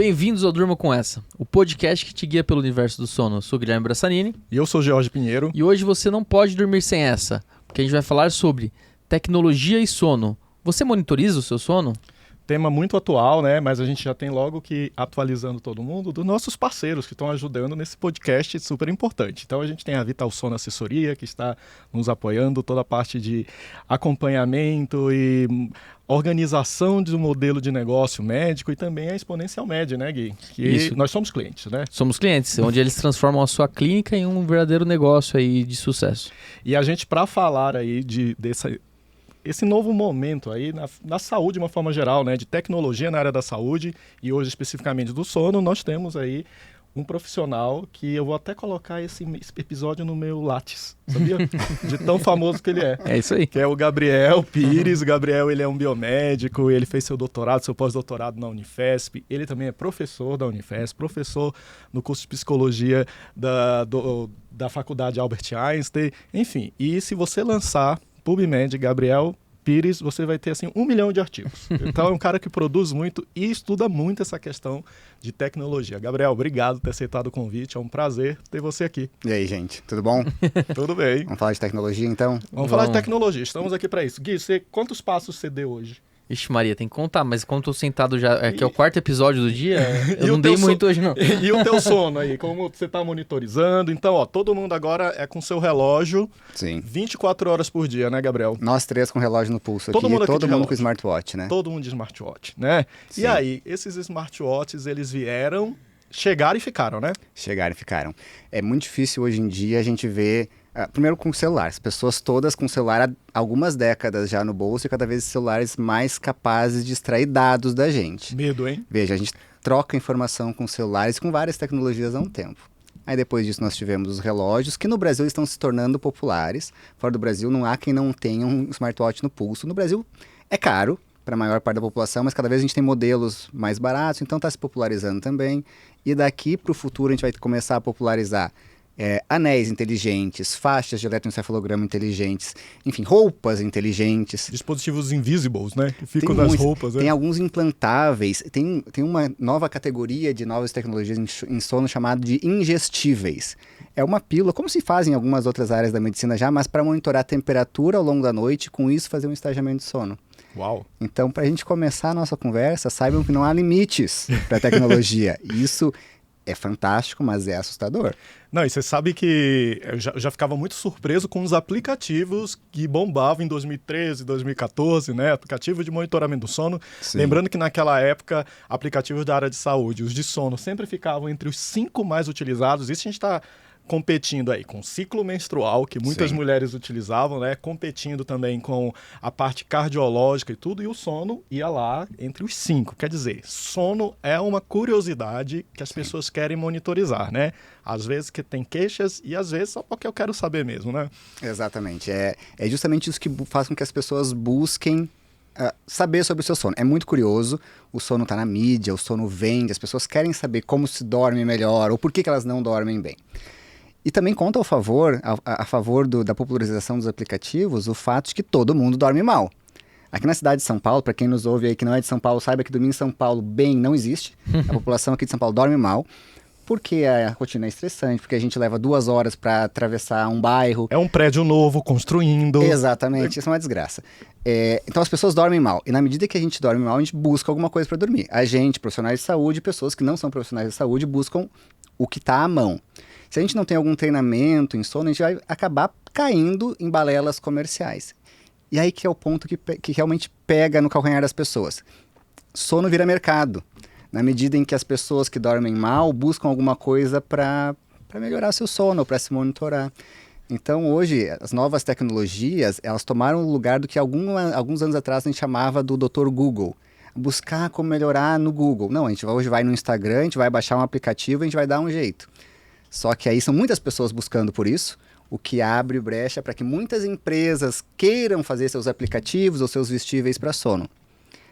Bem-vindos ao Durma Com Essa, o podcast que te guia pelo universo do sono. Eu sou o Guilherme Brassanini. E eu sou o Jorge Pinheiro. E hoje você não pode dormir sem essa, porque a gente vai falar sobre tecnologia e sono. Você monitoriza o seu sono? Tema muito atual, né? Mas a gente já tem logo que atualizando todo mundo dos nossos parceiros que estão ajudando nesse podcast super importante. Então a gente tem a Vital Sono Assessoria, que está nos apoiando, toda a parte de acompanhamento e organização de um modelo de negócio médico, e também a Exponencial Med, né, Gui? Que Isso. Nós somos clientes, né? Somos clientes, onde eles transformam a sua clínica em um verdadeiro negócio aí de sucesso. E a gente, para falar aí esse novo momento aí na saúde de uma forma geral, né, de tecnologia na área da saúde e hoje especificamente do sono, nós temos aí um profissional que eu vou até colocar esse episódio no meu Lattes, sabia? De tão famoso que ele é. É isso aí. Que é o Gabriel Pires. O Gabriel, ele é um biomédico, ele fez seu doutorado, seu pós-doutorado na Unifesp, ele também é professor da Unifesp, professor no curso de psicologia da Faculdade Albert Einstein, enfim. E se você lançar PubMed, Gabriel Pires, você vai ter assim 1 milhão de artigos. Então é um cara que produz muito e estuda muito essa questão de tecnologia. Gabriel, obrigado por ter aceitado o convite, é um prazer ter você aqui. E aí, gente, tudo bom? Tudo bem. Vamos falar de tecnologia, então? Vamos falar de tecnologia, estamos aqui para isso. Gui, quantos passos você deu hoje? Ixi Maria, tem que contar, mas como eu tô sentado já, que é o quarto episódio do dia, eu não o dei teu muito hoje não. E o teu sono aí, como você tá monitorizando? Então, ó, todo mundo agora é com seu relógio. Sim. 24 horas por dia, né, Gabriel? Nós três com relógio no pulso Todo aqui, mundo aqui todo de mundo relógio. com smartwatch, né? Todo mundo de smartwatch, né? Sim. E aí, esses smartwatches, eles chegaram e ficaram, né? Chegaram e ficaram. É muito difícil hoje em dia a gente ver... primeiro com o celular, as pessoas todas com o celular há algumas décadas já no bolso e cada vez celulares mais capazes de extrair dados da gente. Medo, hein? Veja, a gente troca informação com celulares com várias tecnologias há um tempo. Aí depois disso nós tivemos os relógios, que no Brasil estão se tornando populares. Fora do Brasil não há quem não tenha um smartwatch no pulso. No Brasil é caro para a maior parte da população, mas cada vez a gente tem modelos mais baratos, então está se popularizando também. E daqui para o futuro a gente vai começar a popularizar anéis inteligentes, faixas de eletroencefalograma inteligentes, enfim, roupas inteligentes. Dispositivos invisibles, né? Que ficam Tem nas muitos, roupas, né? Tem alguns implantáveis, tem uma nova categoria de novas tecnologias em sono chamado de ingestíveis. É uma pílula, como se faz em algumas outras áreas da medicina já, mas para monitorar a temperatura ao longo da noite, com isso fazer um estagiamento de sono. Uau! Então, para a gente começar a nossa conversa, saibam que não há limites para a tecnologia. Isso é fantástico, mas é assustador. Não, e você sabe que eu já ficava muito surpreso com os aplicativos que bombavam em 2013, 2014, né? Aplicativo de monitoramento do sono. Sim. Lembrando que naquela época, aplicativos da área de saúde, os de sono, sempre ficavam entre os 5 mais utilizados. Isso a gente está competindo aí com o ciclo menstrual, que muitas Sim. mulheres utilizavam, né? Competindo também com a parte cardiológica e tudo, e o sono ia lá entre os 5. Quer dizer, sono é uma curiosidade que as pessoas querem monitorizar, né? Às vezes que tem queixas e às vezes só porque eu quero saber mesmo, né? Exatamente. É justamente isso que faz com que as pessoas busquem saber sobre o seu sono. É muito curioso, o sono está na mídia, o sono vende, as pessoas querem saber como se dorme melhor ou por que elas não dormem bem. E também conta a favor da popularização dos aplicativos o fato de que todo mundo dorme mal. Aqui na cidade de São Paulo, para quem nos ouve aí que não é de São Paulo, saiba que dormir em São Paulo bem não existe. A população aqui de São Paulo dorme mal, porque a rotina é estressante, porque a gente leva 2 horas para atravessar um bairro. É um prédio novo, construindo. Exatamente, isso é uma desgraça. Então as pessoas dormem mal. E na medida que a gente dorme mal, a gente busca alguma coisa para dormir. A gente, profissionais de saúde, pessoas que não são profissionais de saúde, buscam o que está à mão. Se a gente não tem algum treinamento em sono, a gente vai acabar caindo em balelas comerciais. E aí que é o ponto que realmente pega no calcanhar das pessoas. Sono vira mercado. Na medida em que as pessoas que dormem mal buscam alguma coisa para melhorar seu sono, para se monitorar. Então hoje, as novas tecnologias, elas tomaram o lugar do que alguns anos atrás a gente chamava do Dr. Google. Buscar como melhorar no Google. Não, a gente hoje vai no Instagram, a gente vai baixar um aplicativo e a gente vai dar um jeito. Só que aí são muitas pessoas buscando por isso, o que abre brecha para que muitas empresas queiram fazer seus aplicativos ou seus vestíveis para sono.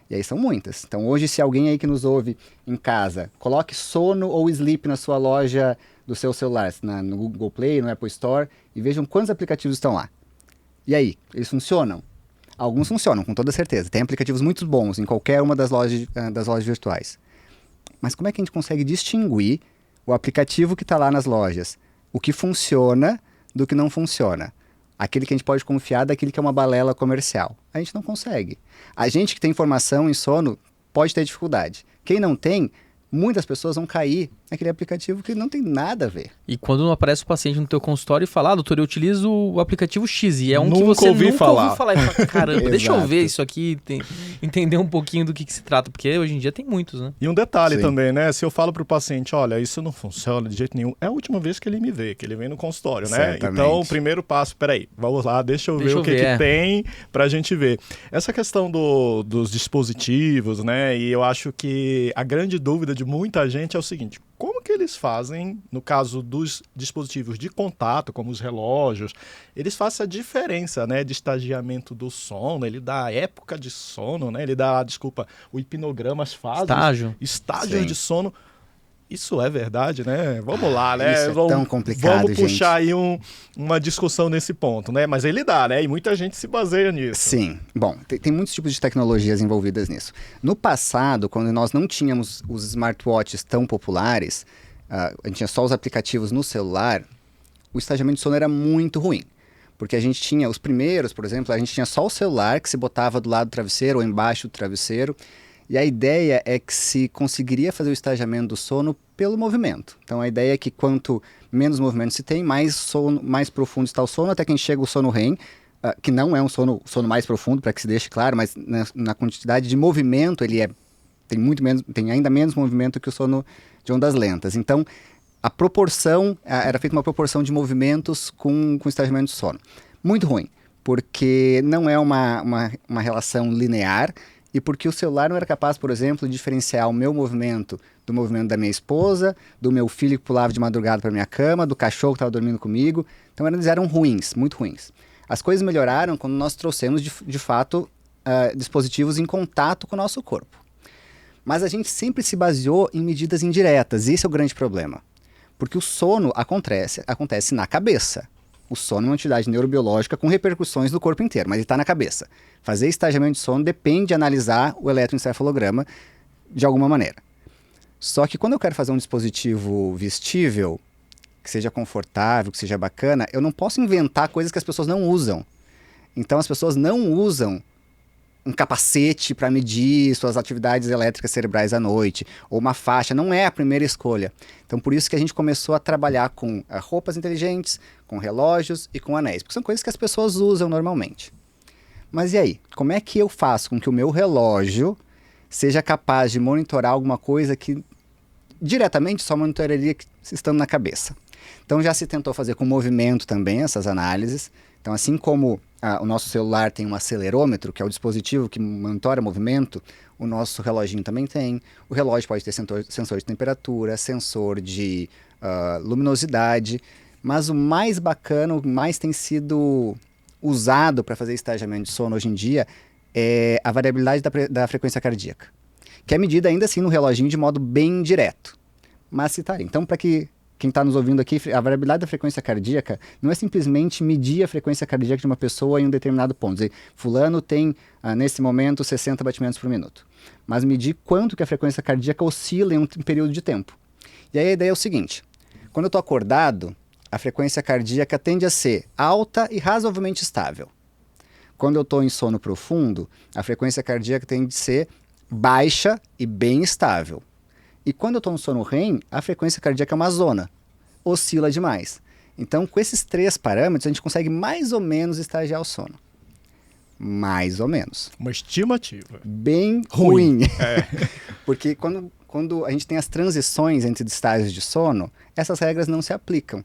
E aí são muitas. Então hoje, se alguém aí que nos ouve em casa, coloque sono ou sleep na sua loja do seu celular, no Google Play, no Apple Store, e vejam quantos aplicativos estão lá. E aí, eles funcionam? Alguns funcionam, com toda certeza. Tem aplicativos muito bons em qualquer uma das lojas virtuais. Mas como é que a gente consegue distinguir o aplicativo que está lá nas lojas, o que funciona do que não funciona? Aquele que a gente pode confiar daquele que é uma balela comercial. A gente não consegue. A gente que tem formação em sono pode ter dificuldade. Quem não tem, muitas pessoas vão cair naquele aplicativo que não tem nada a ver. E quando não aparece o paciente no teu consultório e fala, doutor, eu utilizo o aplicativo X, e é um que Nunca você ouvi nunca falar. ouviu falar. E fala, caramba, deixa eu Exato. ver isso aqui, entender um pouquinho do que se trata, porque hoje em dia tem muitos, né? E um detalhe Sim. também, né? Se eu falo pro paciente, olha, isso não funciona de jeito nenhum, é a última vez que ele me vê, que ele vem no consultório, né? Certamente. Então, o primeiro passo, peraí, vamos lá, deixa eu ver o que tem pra gente ver. Essa questão dos dispositivos, né? E eu acho que a grande dúvida de muita gente é o seguinte, como que eles fazem, no caso dos dispositivos de contato, como os relógios, eles fazem a diferença, né, de estagiamento do sono, ele dá a época de sono, né, ele dá, desculpa, o hipnograma, as fases, estágios Sim. de sono. Isso é verdade, né? Vamos lá, né? Isso é tão complicado, vamos puxar gente. aí uma discussão nesse ponto, né? Mas ele dá, né? E muita gente se baseia nisso. Sim. Bom, tem muitos tipos de tecnologias envolvidas nisso. No passado, quando nós não tínhamos os smartwatches tão populares, a gente tinha só os aplicativos no celular, o estagiamento de sono era muito ruim. Porque a gente tinha os primeiros, por exemplo, a gente tinha só o celular que se botava do lado do travesseiro ou embaixo do travesseiro. E a ideia é que se conseguiria fazer o estagiamento do sono pelo movimento. Então a ideia é que quanto menos movimento se tem, mais profundo está o sono, até que a gente chega ao sono REM, que não é um sono mais profundo, para que se deixe claro, mas na quantidade de movimento tem ainda menos movimento que o sono de ondas lentas. Então a proporção, era feita uma proporção de movimentos com estagiamento de sono. Muito ruim, porque não é uma relação linear, e porque o celular não era capaz, por exemplo, de diferenciar o meu movimento do movimento da minha esposa, do meu filho que pulava de madrugada para minha cama, do cachorro que estava dormindo comigo. Então eles eram ruins, muito ruins. As coisas melhoraram quando nós trouxemos, de fato, dispositivos em contato com o nosso corpo. Mas a gente sempre se baseou em medidas indiretas, e esse é o grande problema. Porque o sono acontece na cabeça. O sono é uma atividade neurobiológica com repercussões no corpo inteiro, mas ele está na cabeça. Fazer estagiamento de sono depende de analisar o eletroencefalograma de alguma maneira. Só que quando eu quero fazer um dispositivo vestível, que seja confortável, que seja bacana, eu não posso inventar coisas que as pessoas não usam. Então as pessoas não usam um capacete para medir suas atividades elétricas cerebrais à noite, ou uma faixa, não é a primeira escolha. Então por isso que a gente começou a trabalhar com roupas inteligentes, com relógios e com anéis, porque são coisas que as pessoas usam normalmente. Mas e aí? Como é que eu faço com que o meu relógio seja capaz de monitorar alguma coisa que diretamente só monitoraria estando na cabeça? Então já se tentou fazer com movimento também essas análises. Então assim como o nosso celular tem um acelerômetro, que é o dispositivo que monitora movimento, o nosso reloginho também tem. O relógio pode ter sensor de temperatura, sensor de luminosidade, mas o mais bacana, o mais tem sido usado para fazer estagiamento de sono hoje em dia é a variabilidade da frequência cardíaca, que é medida ainda assim no reloginho de modo bem direto. Mas se tá, então para que quem está nos ouvindo aqui, a variabilidade da frequência cardíaca não é simplesmente medir a frequência cardíaca de uma pessoa em um determinado ponto. Dizer, fulano tem, nesse momento, 60 batimentos por minuto. Mas medir quanto que a frequência cardíaca oscila em um período de tempo. E aí a ideia é o seguinte, quando eu estou acordado, a frequência cardíaca tende a ser alta e razoavelmente estável. Quando eu estou em sono profundo, a frequência cardíaca tende a ser baixa e bem estável. E quando eu estou no sono REM, a frequência cardíaca é uma zona, oscila demais. Então, com esses 3 parâmetros, a gente consegue mais ou menos estagiar o sono. Mais ou menos. Uma estimativa. Bem ruim. É. Porque quando a gente tem as transições entre estágios de sono, essas regras não se aplicam.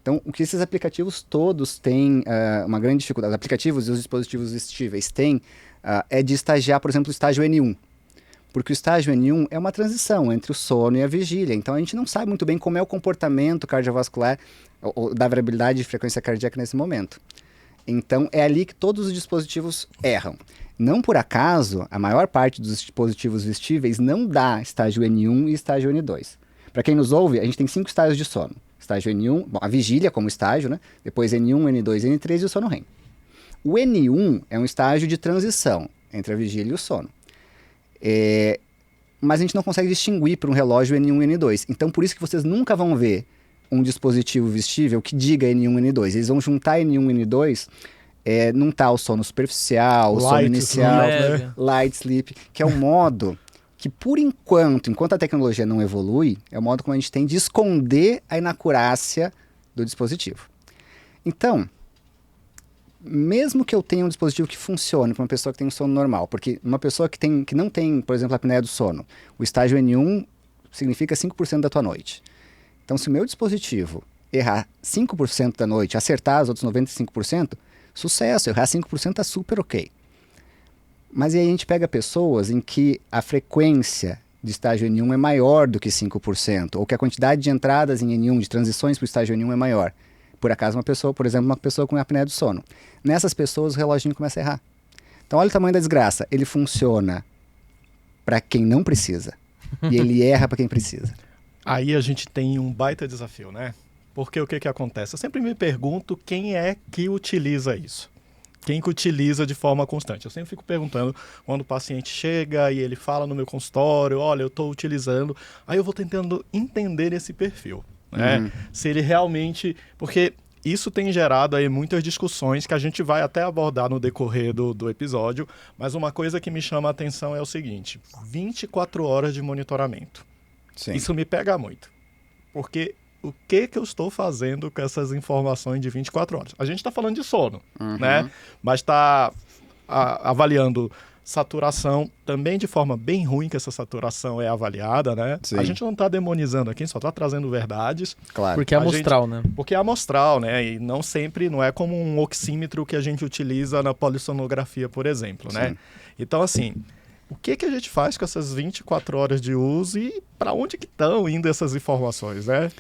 Então, o que esses aplicativos todos têm uma grande dificuldade, os aplicativos e os dispositivos vestíveis têm, é de estagiar, por exemplo, o estágio N1. Porque o estágio N1 é uma transição entre o sono e a vigília. Então, a gente não sabe muito bem como é o comportamento cardiovascular ou da variabilidade de frequência cardíaca nesse momento. Então, é ali que todos os dispositivos erram. Não por acaso, a maior parte dos dispositivos vestíveis não dá estágio N1 e estágio N2. Para quem nos ouve, a gente tem 5 estágios de sono. Estágio N1, bom, a vigília como estágio, né? Depois N1, N2, N3 e o sono REM. O N1 é um estágio de transição entre a vigília e o sono. mas a gente não consegue distinguir para um relógio N1 e N2. Então, por isso que vocês nunca vão ver um dispositivo vestível que diga N1 e N2. Eles vão juntar N1 e N2 num tal sono superficial, sono Light inicial, sleep, né? light sleep, que é o modo que, por enquanto a tecnologia não evolui, é o modo como a gente tem de esconder a inacurácia do dispositivo. Então, mesmo que eu tenha um dispositivo que funcione para uma pessoa que tem um sono normal, porque uma pessoa que não tem, por exemplo, a apneia do sono, o estágio N1 significa 5% da tua noite. Então, se o meu dispositivo errar 5% da noite, acertar os outros 95%, sucesso, errar 5% está super ok. Mas e aí a gente pega pessoas em que a frequência de estágio N1 é maior do que 5%, ou que a quantidade de entradas em N1, de transições para o estágio N1 é maior. Por acaso uma pessoa, por exemplo, uma pessoa com apneia do sono. Nessas pessoas o reloginho começa a errar. Então olha o tamanho da desgraça. Ele funciona para quem não precisa e ele erra para quem precisa. Aí a gente tem um baita desafio, né? Porque o que acontece? Eu sempre me pergunto quem é que utiliza isso. Quem que utiliza de forma constante? Eu sempre fico perguntando quando o paciente chega e ele fala no meu consultório, olha, eu estou utilizando. Aí eu vou tentando entender esse perfil, né? Se ele realmente... Porque isso tem gerado aí muitas discussões que a gente vai até abordar no decorrer do episódio, mas uma coisa que me chama a atenção é o seguinte, 24 horas de monitoramento. Sim. Isso me pega muito, porque o que eu estou fazendo com essas informações de 24 horas? A gente está falando de sono, né? Mas está avaliando saturação também de forma bem ruim que essa saturação é avaliada, né? Sim. A gente não está demonizando aqui, só está trazendo verdades. Claro. Porque é amostral, né? Porque é amostral, né? E não sempre, não é como um oxímetro que a gente utiliza na polissonografia, por exemplo, né? Sim. Então, assim... O que a gente faz com essas 24 horas de uso e para onde que estão indo essas informações, né?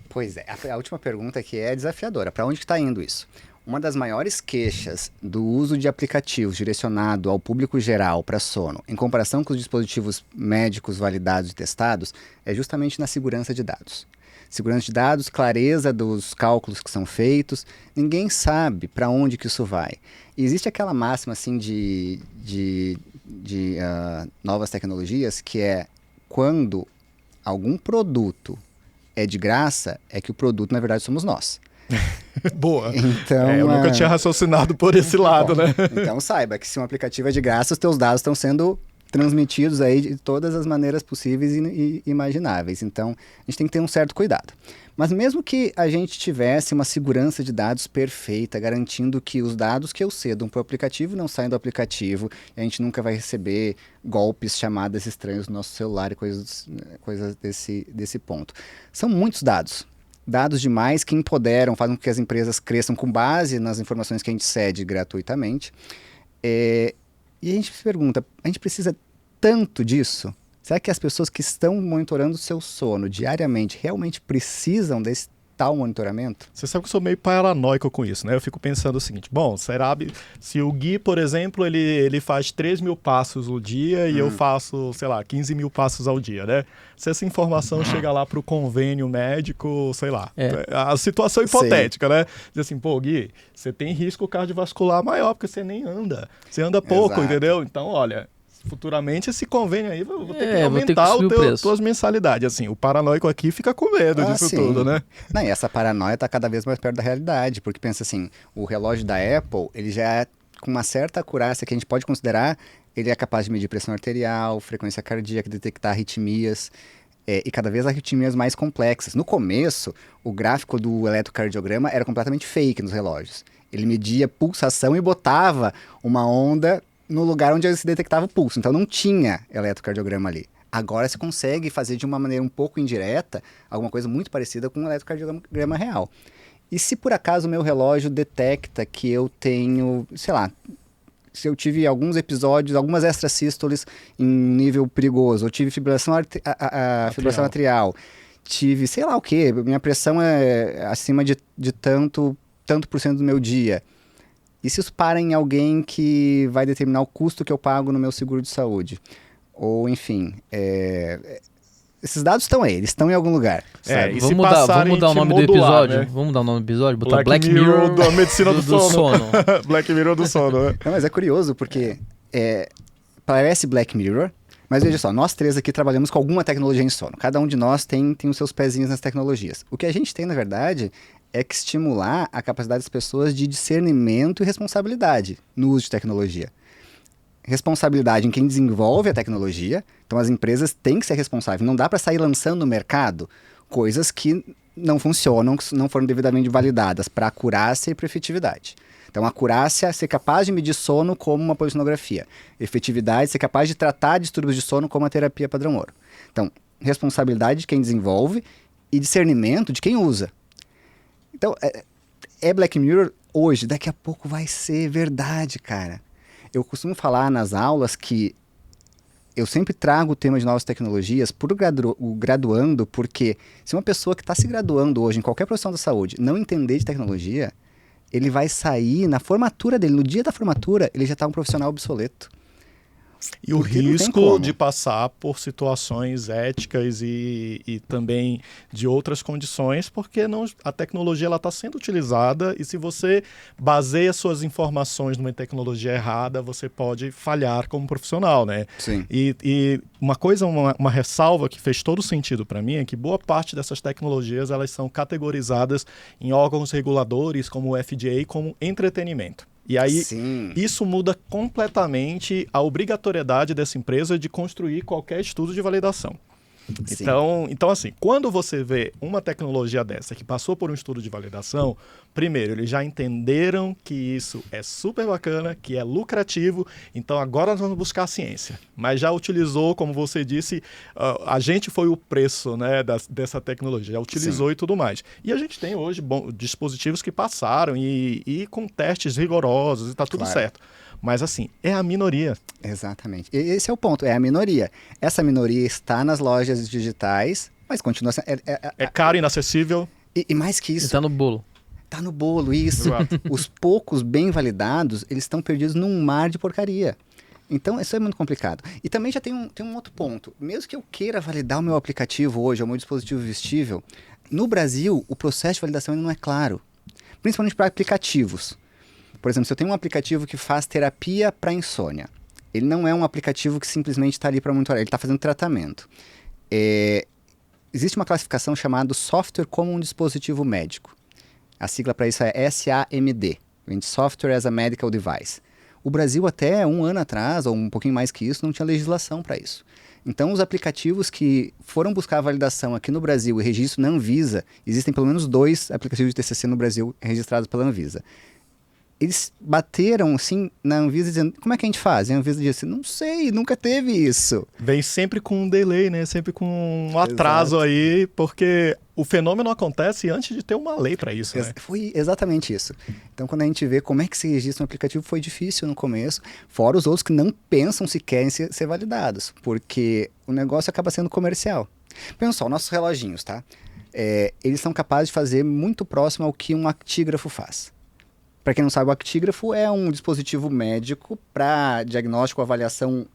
Pois é, a última pergunta aqui é desafiadora. Para onde está indo isso? Uma das maiores queixas do uso de aplicativos direcionado ao público geral para sono, em comparação com os dispositivos médicos validados e testados, é justamente na segurança de dados. Segurança de dados, clareza dos cálculos que são feitos, ninguém sabe para onde que isso vai. E existe aquela máxima assim de novas tecnologias, que é quando algum produto é de graça, é que o produto, na verdade, somos nós. Boa. Então, eu nunca tinha raciocinado por esse lado, né? Então saiba que se um aplicativo é de graça, os teus dados estão sendo transmitidos aí de todas as maneiras possíveis e imagináveis. Então, a gente tem que ter um certo cuidado. Mas mesmo que a gente tivesse uma segurança de dados perfeita, garantindo que os dados que eu cedo para o aplicativo não saem do aplicativo, e a gente nunca vai receber golpes, chamadas estranhas no nosso celular e coisas desse ponto. São muitos dados. Dados demais que empoderam, fazem com que as empresas cresçam com base nas informações que a gente cede gratuitamente. E a gente se pergunta, a gente precisa tanto disso? Será que as pessoas que estão monitorando o seu sono diariamente realmente precisam desse tal monitoramento? Você sabe que eu sou meio paranoico com isso, né? Eu fico pensando o seguinte, bom, será se o Gui, por exemplo, ele faz 3.000 passos no dia e eu faço, sei lá, 15.000 passos ao dia, né? Se essa informação chega lá pro convênio médico, sei lá, a situação hipotética, né? Diz assim, pô, Gui, você tem risco cardiovascular maior porque você nem anda. Você anda pouco, Exato. Entendeu? Então, olha... Futuramente esse convênio aí, vou ter que vou ter que aumentar subir o preço. tuas mensalidades. Assim, o paranoico aqui fica com medo disso Sim. tudo, né? Não, e essa paranoia está cada vez mais perto da realidade, porque pensa assim, o relógio da Apple, ele já é com uma certa acurácia que a gente pode considerar, ele é capaz de medir pressão arterial, frequência cardíaca, detectar arritmias, e cada vez arritmias mais complexas. No começo, o gráfico do eletrocardiograma era completamente fake nos relógios. Ele media pulsação e botava uma onda no lugar onde se detectava o pulso. Então não tinha eletrocardiograma ali. Agora se consegue fazer de uma maneira um pouco indireta alguma coisa muito parecida com um eletrocardiograma real. E se por acaso o meu relógio detecta que eu tenho, sei lá, se eu tive alguns episódios, algumas extrasístoles em nível perigoso, eu tive fibrilação atrial, tive sei lá o que, minha pressão é acima de tanto por cento do meu dia. E se isso para em alguém que vai determinar o custo que eu pago no meu seguro de saúde? Ou, enfim, esses dados estão aí, eles estão em algum lugar. E Vamos se mudar passarem o nome do modular, episódio? né? Vamos mudar o nome do episódio? Botar Black Mirror da medicina do sono. sono. Black Mirror do sono, né? Não, mas é curioso, porque parece Black Mirror, Mas veja só, nós três aqui trabalhamos com alguma tecnologia em sono. Cada um de nós tem os seus pezinhos nas tecnologias. O que a gente tem, na verdade, é que estimular a capacidade das pessoas de discernimento e responsabilidade no uso de tecnologia. Responsabilidade em quem desenvolve a tecnologia. Então, as empresas têm que ser responsáveis. Não dá para sair lançando no mercado coisas que não funcionam, que não foram devidamente validadas para acurácia e para efetividade. Então, acurácia, ser capaz de medir sono como uma polissonografia. Efetividade, ser capaz de tratar distúrbios de sono como a terapia padrão ouro. Então, responsabilidade de quem desenvolve e discernimento de quem usa. Então, é Black Mirror hoje, daqui a pouco vai ser verdade, cara. Eu costumo falar nas aulas que eu sempre trago o tema de novas tecnologias para o graduando, porque se uma pessoa que está se graduando hoje em qualquer profissão da saúde não entender de tecnologia, ele vai sair na formatura dele, no dia da formatura, ele já está um profissional obsoleto. E o risco de passar por situações éticas e também de outras condições, porque a tecnologia está sendo utilizada e se você baseia suas informações numa tecnologia errada, você pode falhar como profissional, né? Sim. E uma ressalva que fez todo sentido para mim é que boa parte dessas tecnologias elas são categorizadas em órgãos reguladores como o FDA como entretenimento. E aí, Sim. Isso muda completamente a obrigatoriedade dessa empresa de construir qualquer estudo de validação. Então, assim, quando você vê uma tecnologia dessa que passou por um estudo de validação, primeiro, eles já entenderam que isso é super bacana, que é lucrativo, então agora nós vamos buscar a ciência. Mas já utilizou, como você disse, a gente foi o preço, né, dessa tecnologia, já utilizou. Sim. E tudo mais. E a gente tem hoje dispositivos que passaram e com testes rigorosos e está tudo certo. Mas assim, é a minoria. Exatamente. Esse é o ponto, é a minoria. Essa minoria está nas lojas digitais, mas continua sendo... É caro, inacessível. E mais que isso... Está no bolo. Está no bolo, isso. Exato. Os poucos bem validados, eles estão perdidos num mar de porcaria. Então, isso é muito complicado. E também já tem um outro ponto. Mesmo que eu queira validar o meu aplicativo hoje, o meu dispositivo vestível, no Brasil, o processo de validação ainda não é claro. Principalmente para aplicativos. Por exemplo, se eu tenho um aplicativo que faz terapia para insônia, ele não é um aplicativo que simplesmente está ali para monitorar, ele está fazendo tratamento. Existe uma classificação chamada Software como um Dispositivo Médico. A sigla para isso é SAMD, Software as a Medical Device. O Brasil até um ano atrás, ou um pouquinho mais que isso, não tinha legislação para isso. Então, os aplicativos que foram buscar a validação aqui no Brasil e registro na Anvisa, existem pelo menos 2 aplicativos de TCC no Brasil registrados pela Anvisa. Eles bateram, assim, na Anvisa dizendo, como é que a gente faz? E a Anvisa disse, não sei, nunca teve isso. Vem sempre com um delay, né? Sempre com um atraso. Exato. Aí, porque o fenômeno acontece antes de ter uma lei para isso, né? Foi exatamente isso. Então, quando a gente vê como é que se registra um aplicativo, foi difícil no começo, fora os outros que não pensam se querem ser validados, porque o negócio acaba sendo comercial. Pensa só, nossos reloginhos, tá? Eles são capazes de fazer muito próximo ao que um actígrafo faz. Para quem não sabe, o actígrafo é um dispositivo médico para diagnóstico ou avaliação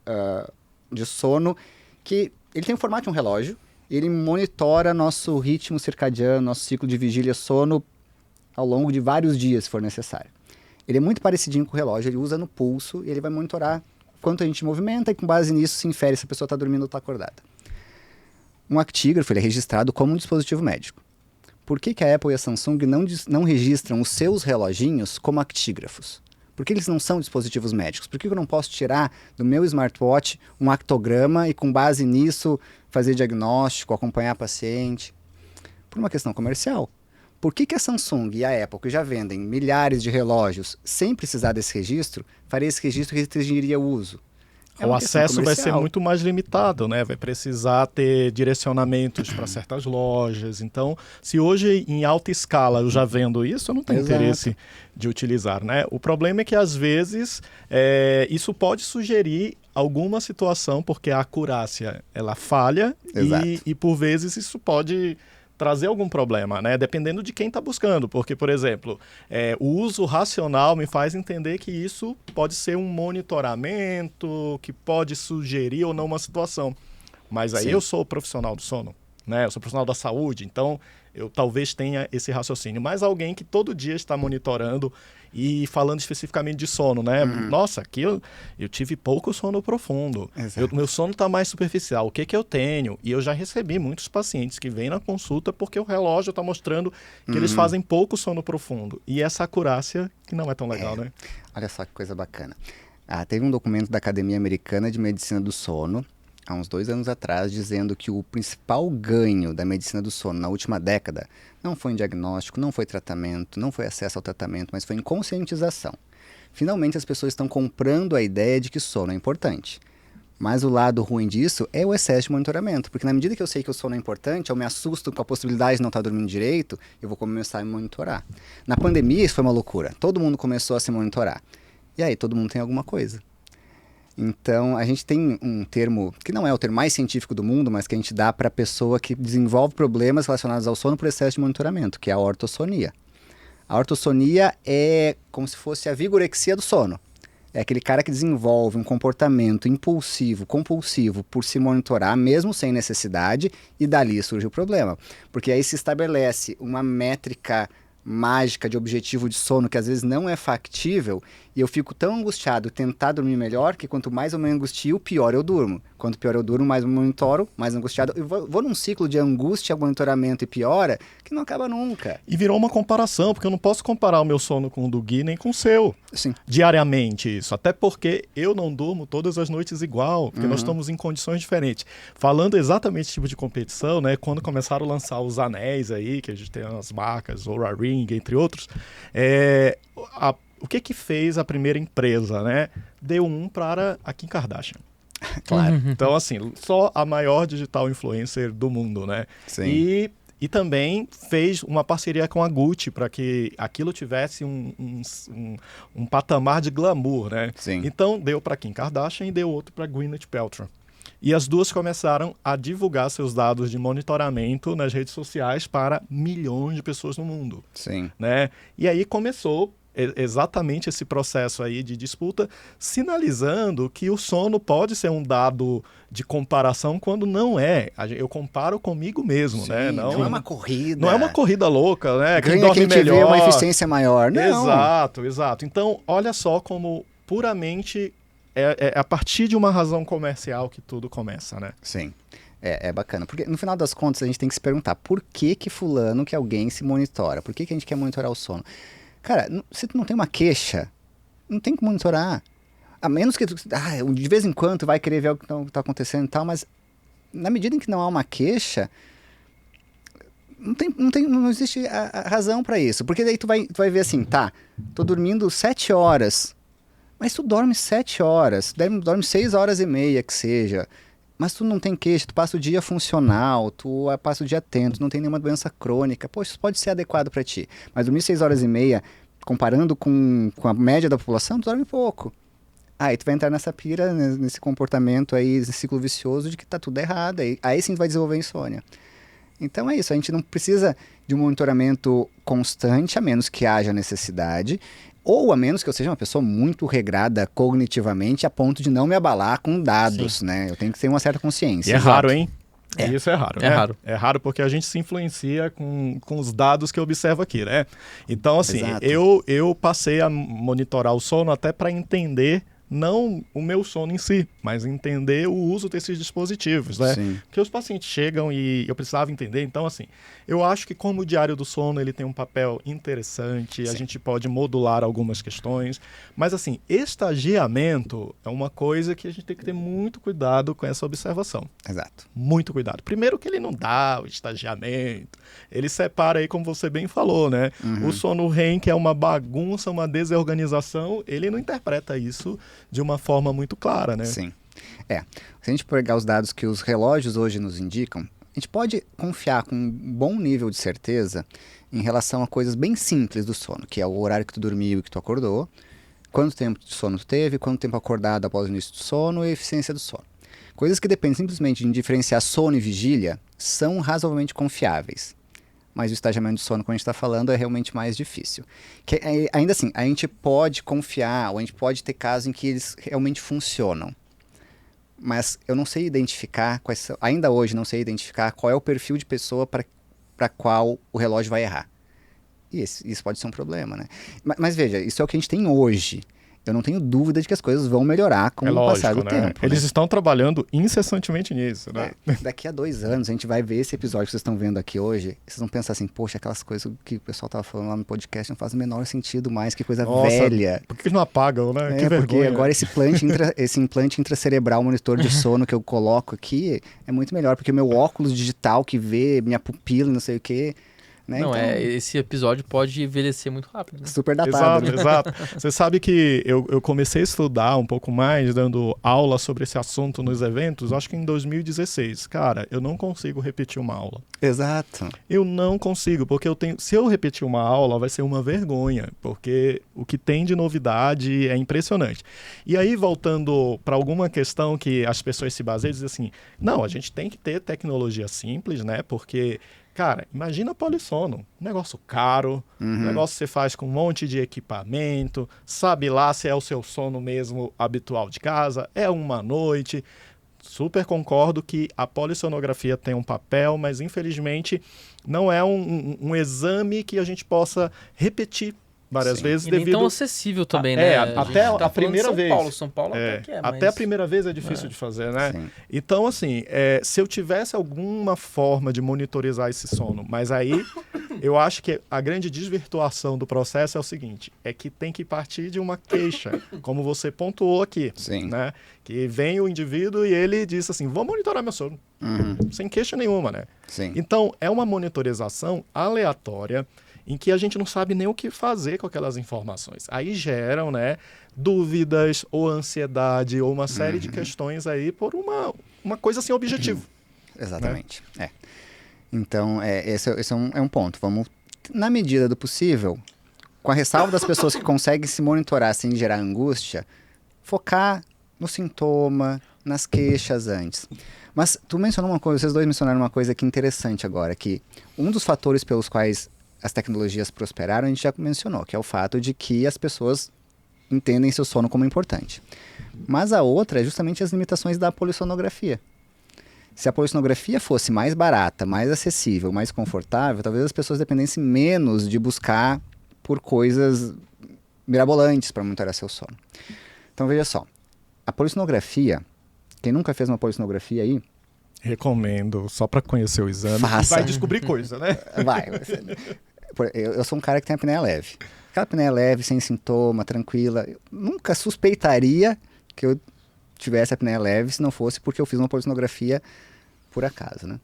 de sono, que ele tem o formato de um relógio, e ele monitora nosso ritmo circadiano, nosso ciclo de vigília-sono ao longo de vários dias, se for necessário. Ele é muito parecidinho com o relógio, ele usa no pulso e ele vai monitorar quanto a gente movimenta e com base nisso se infere se a pessoa está dormindo ou está acordada. Um actígrafo ele é registrado como um dispositivo médico. Por que a Apple e a Samsung não registram os seus reloginhos como actígrafos? Por que eles não são dispositivos médicos? Por que eu não posso tirar do meu smartwatch um actograma e com base nisso fazer diagnóstico, acompanhar paciente? Por uma questão comercial. Por que a Samsung e a Apple, que já vendem milhares de relógios, sem precisar desse registro, faria esse registro que restringiria o uso? O acesso vai ser muito mais limitado, né? Vai precisar ter direcionamentos para certas lojas. Então, se hoje em alta escala eu já vendo isso, eu não tenho interesse de utilizar, né? O problema é que às vezes isso pode sugerir alguma situação, porque a acurácia ela falha e por vezes isso pode trazer algum problema, né? Dependendo de quem está buscando. Porque, por exemplo, o uso racional me faz entender que isso pode ser um monitoramento, que pode sugerir ou não uma situação. Mas aí eu sou profissional do sono, né? Eu sou profissional da saúde, então eu talvez tenha esse raciocínio, mas alguém que todo dia está monitorando e falando especificamente de sono, né? Nossa, aqui eu tive pouco sono profundo, meu sono está mais superficial, o que que eu tenho? E eu já recebi muitos pacientes que vêm na consulta porque o relógio está mostrando que eles fazem pouco sono profundo. E essa acurácia que não é tão legal, né? Olha só que coisa bacana. Teve um documento da Academia Americana de Medicina do Sono, há uns 2 anos atrás, dizendo que o principal ganho da medicina do sono na última década não foi em diagnóstico, não foi tratamento, não foi acesso ao tratamento, mas foi em conscientização. Finalmente as pessoas estão comprando a ideia de que sono é importante. Mas o lado ruim disso é o excesso de monitoramento, porque na medida que eu sei que o sono é importante, eu me assusto com a possibilidade de não estar dormindo direito, eu vou começar a me monitorar. Na pandemia isso foi uma loucura, todo mundo começou a se monitorar. E aí todo mundo tem alguma coisa. Então, a gente tem um termo, que não é o termo mais científico do mundo, mas que a gente dá para a pessoa que desenvolve problemas relacionados ao sono por excesso de monitoramento, que é a ortossonia. A ortossonia é como se fosse a vigorexia do sono. É aquele cara que desenvolve um comportamento impulsivo, compulsivo, por se monitorar, mesmo sem necessidade, e dali surge o problema. Porque aí se estabelece uma métrica mágica de objetivo de sono que às vezes não é factível e eu fico tão angustiado tentar dormir melhor que quanto mais eu me angustio, pior eu durmo. Quanto pior eu durmo, mais eu monitoro, mais angustiado. Eu vou num ciclo de angústia, monitoramento e piora que não acaba nunca. E virou uma comparação, porque eu não posso comparar o meu sono com o do Gui nem com o seu. Sim. Diariamente isso. Até porque eu não durmo todas as noites igual, porque nós estamos em condições diferentes. Falando exatamente esse tipo de competição, né? Quando começaram a lançar os anéis aí, que a gente tem as marcas, Oura Ring, entre outros, o que fez a primeira empresa, né? Deu para a Kim Kardashian. Claro. Então, assim, só a maior digital influencer do mundo, né? Sim. E também fez uma parceria com a Gucci para que aquilo tivesse um patamar de glamour, né? Sim. Então, deu para Kim Kardashian e deu outro para Gwyneth Paltrow. E as duas começaram a divulgar seus dados de monitoramento nas redes sociais para milhões de pessoas no mundo. Sim. Né? E aí começou exatamente esse processo aí de disputa, sinalizando que o sono pode ser um dado de comparação quando não é. Eu comparo comigo mesmo, Sim, né? não é uma corrida. Não é uma corrida louca, né? Quem Ganha dorme quem tiver melhor. uma eficiência maior. Não. Exato. Então, olha só como puramente é a partir de uma razão comercial que tudo começa, né? Sim. É bacana. Porque no final das contas a gente tem que se perguntar por que fulano, que alguém se monitora? Por que a gente quer monitorar o sono? Cara, se tu não tem uma queixa, não tem que monitorar. A menos que tu, de vez em quando tu vai querer ver o que tá acontecendo e tal, mas na medida em que não há uma queixa, não existe a razão para isso. Porque daí tu vai ver assim, tô dormindo 7 horas, mas tu dorme 7 horas, dorme 6 horas e meia que seja, mas tu não tem queixa, tu passa o dia funcional, tu passa o dia atento, não tem nenhuma doença crônica, poxa, isso pode ser adequado para ti. Mas dormir 6 horas e meia, comparando com a média da população, tu dorme pouco. Aí tu vai entrar nessa pira, nesse comportamento aí, nesse ciclo vicioso de que tá tudo errado, aí sim tu vai desenvolver insônia. Então é isso, a gente não precisa de um monitoramento constante, a menos que haja necessidade, ou a menos que eu seja uma pessoa muito regrada cognitivamente a ponto de não me abalar com dados, né? Eu tenho que ter uma certa consciência. E é raro, hein? Isso é raro, né? É raro. É raro porque a gente se influencia com os dados que eu observo aqui, né? Então, assim, eu passei a monitorar o sono até para entender não o meu sono em si, mas entender o uso desses dispositivos, né? Sim. Porque os pacientes chegam e eu precisava entender. Então, assim, eu acho que como o diário do sono ele tem um papel interessante, a gente pode modular algumas questões, mas, assim, estagiamento é uma coisa que a gente tem que ter muito cuidado com essa observação. Exato. Muito cuidado. Primeiro que ele não dá o estagiamento, ele separa aí, como você bem falou, né? O sono REM, que é uma bagunça, uma desorganização, ele não interpreta isso de uma forma muito clara, né? Sim. Se a gente pegar os dados que os relógios hoje nos indicam, a gente pode confiar com um bom nível de certeza em relação a coisas bem simples do sono, que é o horário que tu dormiu e que tu acordou, quanto tempo de sono tu teve, quanto tempo acordado após o início do sono e a eficiência do sono. Coisas que dependem simplesmente de diferenciar sono e vigília são razoavelmente confiáveis. Mas o estagiamento do sono, como a gente está falando, é realmente mais difícil. Ainda assim, a gente pode confiar, ou a gente pode ter casos em que eles realmente funcionam. Mas eu não sei identificar, ainda hoje não sei identificar qual é o perfil de pessoa para para qual o relógio vai errar. E isso pode ser um problema, né? Mas veja, isso é o que a gente tem hoje. Eu não tenho dúvida de que as coisas vão melhorar com o passar do tempo. Eles estão trabalhando incessantemente nisso, né? Daqui a 2 anos, a gente vai ver esse episódio que vocês estão vendo aqui hoje, vocês vão pensar assim, poxa, aquelas coisas que o pessoal tava falando lá no podcast não faz o menor sentido mais, que coisa velha. Por que eles não apagam, né? Que porque vergonha. agora esse implante intracerebral, monitor de sono que eu coloco aqui, é muito melhor, porque o meu óculos digital que vê minha pupila e não sei o quê... Né? Não, então, esse episódio pode envelhecer muito rápido. Né? Super datado. Exato. Você sabe que eu comecei a estudar um pouco mais, dando aula sobre esse assunto nos eventos, acho que em 2016. Cara, eu não consigo repetir uma aula. Exato. Eu não consigo, porque se eu repetir uma aula, vai ser uma vergonha, porque o que tem de novidade é impressionante. E aí, voltando para alguma questão que as pessoas se baseiam, dizem assim, não, a gente tem que ter tecnologia simples, né? Porque... Cara, imagina polissono, um negócio caro, um negócio que você faz com um monte de equipamento, sabe lá se é o seu sono mesmo habitual de casa, é uma noite. Super concordo que a polissonografia tem um papel, mas infelizmente não é um exame que a gente possa repetir várias vezes E devido... nem tão acessível também, né? Até a a primeira vez. São Paulo até que é, até mas... a primeira vez é difícil de fazer, né? Sim. Então, assim, se eu tivesse alguma forma de monitorizar esse sono, mas aí eu acho que a grande desvirtuação do processo é o seguinte, é que tem que partir de uma queixa, como você pontuou aqui, Sim. né? Que vem o indivíduo e ele diz assim, vou monitorar meu sono, sem queixa nenhuma, né? Sim. Então, é uma monitorização aleatória, em que a gente não sabe nem o que fazer com aquelas informações. Aí geram, né, dúvidas ou ansiedade ou uma série de questões aí por uma coisa sem objetivo. Exatamente. Né? Então, esse é um ponto. Vamos, na medida do possível, com a ressalva das pessoas que conseguem se monitorar sem gerar angústia, focar no sintoma, nas queixas antes. Mas tu mencionou uma coisa, vocês dois mencionaram uma coisa que é interessante agora, que um dos fatores pelos quais as tecnologias prosperaram, a gente já mencionou, que é o fato de que as pessoas entendem seu sono como importante. Mas a outra é justamente as limitações da polissonografia. Se a polissonografia fosse mais barata, mais acessível, mais confortável, talvez as pessoas dependessem menos de buscar por coisas mirabolantes para monitorar seu sono. Então veja só, a polissonografia, quem nunca fez uma polissonografia aí, recomendo, só para conhecer o exame, faça. Vai descobrir coisa, né? Vai. Eu sou um cara que tem apneia leve. Aquela apneia leve, sem sintoma, tranquila. Eu nunca suspeitaria que eu tivesse apneia leve se não fosse porque eu fiz uma polissonografia por acaso, né?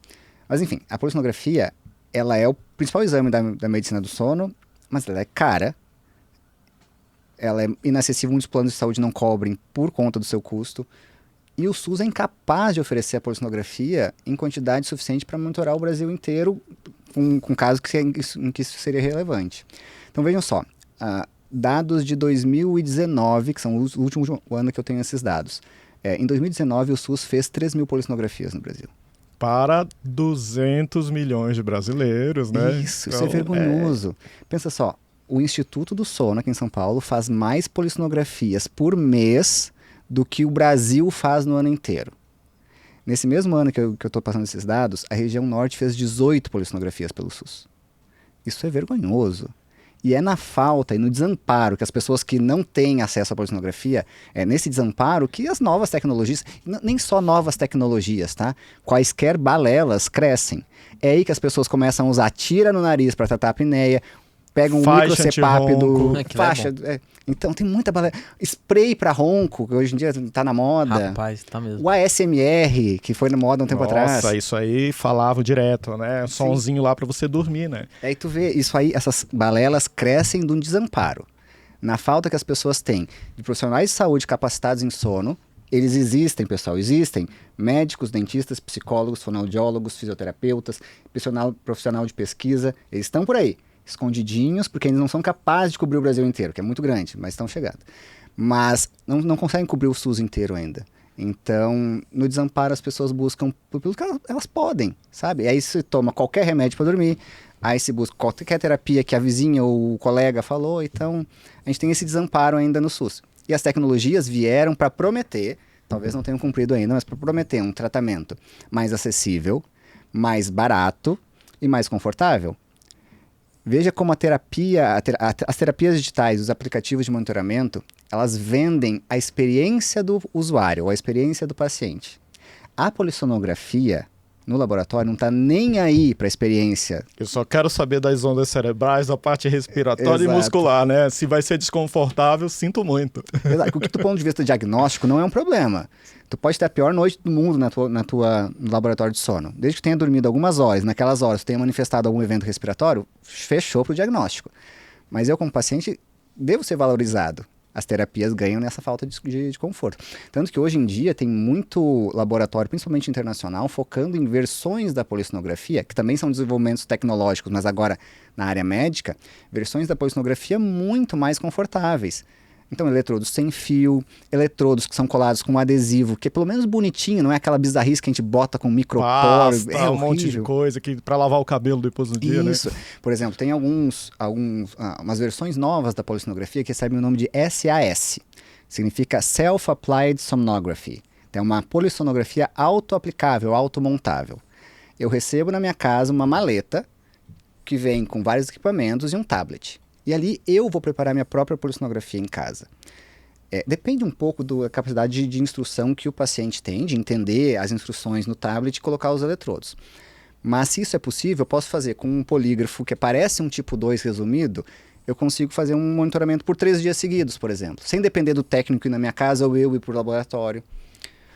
Mas enfim, a polissonografia, ela é o principal exame da medicina do sono, mas ela é cara. Ela é inacessível, muitos planos de saúde não cobrem por conta do seu custo. E o SUS é incapaz de oferecer a polissonografia em quantidade suficiente para monitorar o Brasil inteiro com casos em que isso seria relevante. Então vejam só, dados de 2019, que são os últimos anos que eu tenho esses dados. Em 2019 o SUS fez 3.000 polissonografias no Brasil. Para 200 milhões de brasileiros, né? Isso é vergonhoso. Pensa só, o Instituto do Sono aqui em São Paulo faz mais polissonografias por mês do que o Brasil faz no ano inteiro. Nesse mesmo ano que eu estou passando esses dados, a região norte fez 18 polissonografias pelo SUS. Isso é vergonhoso. E é na falta e no desamparo que as pessoas que não têm acesso à polissonografia, é nesse desamparo que as novas tecnologias, nem só novas tecnologias, tá? Quaisquer balelas crescem. É aí que as pessoas começam a usar tira no nariz para tratar a apneia, pegam um micro-CPAP do... faixa. Então tem muita balela. Spray para ronco, que hoje em dia tá na moda. Rapaz, tá mesmo. O ASMR, que foi na moda um tempo atrás. Nossa, isso aí falava direto, né? Sonzinho lá para você dormir, né? Aí tu vê, isso aí, essas balelas crescem de um desamparo. Na falta que as pessoas têm de profissionais de saúde capacitados em sono, eles existem, pessoal, existem médicos, dentistas, psicólogos, fonoaudiólogos, fisioterapeutas, profissional de pesquisa, eles estão por aí. Escondidinhos, porque eles não são capazes de cobrir o Brasil inteiro, que é muito grande, mas estão chegando. Mas não conseguem cobrir o SUS inteiro ainda. Então, no desamparo, as pessoas buscam pelo que elas podem, sabe? Aí se toma qualquer remédio para dormir, aí se busca qualquer terapia que a vizinha ou o colega falou, então a gente tem esse desamparo ainda no SUS. E as tecnologias vieram para prometer, talvez não tenham cumprido ainda, mas para prometer um tratamento mais acessível, mais barato, e mais confortável? Veja como a terapia, as terapias digitais, os aplicativos de monitoramento, elas vendem a experiência do usuário, ou a experiência do paciente. A polissonografia no laboratório não está nem aí para a experiência. Eu só quero saber das ondas cerebrais, da parte respiratória e Exato. muscular, né? Se vai ser desconfortável, sinto muito. O que do ponto de vista diagnóstico não é um problema. Tu pode ter a pior noite do mundo no laboratório de sono. Desde que tenha dormido algumas horas, naquelas horas tu tenha manifestado algum evento respiratório, fechou para o diagnóstico. Mas eu, como paciente, devo ser valorizado. As terapias ganham nessa falta de conforto. Tanto que hoje em dia tem muito laboratório, principalmente internacional, focando em versões da polissonografia, que também são desenvolvimentos tecnológicos, mas agora na área médica, versões da polissonografia muito mais confortáveis. Então, eletrodos sem fio, eletrodos que são colados com adesivo, que é pelo menos bonitinho, não é aquela bizarrice que a gente bota com microporo. Pasta, um monte de coisa para lavar o cabelo depois do dia, né? Isso. Por exemplo, tem umas versões novas da polissonografia que recebem o nome de SAS. Significa Self-Applied Somnography. É uma polissonografia auto-aplicável, auto-montável. Eu recebo na minha casa uma maleta que vem com vários equipamentos e um tablet. E ali eu vou preparar minha própria polissonografia em casa. Depende um pouco da capacidade de instrução que o paciente tem, de entender as instruções no tablet e colocar os eletrodos. Mas se isso é possível, eu posso fazer com um polígrafo que parece um tipo 2 resumido, eu consigo fazer um monitoramento por 3 dias seguidos, por exemplo. Sem depender do técnico ir na minha casa ou eu ir para o laboratório.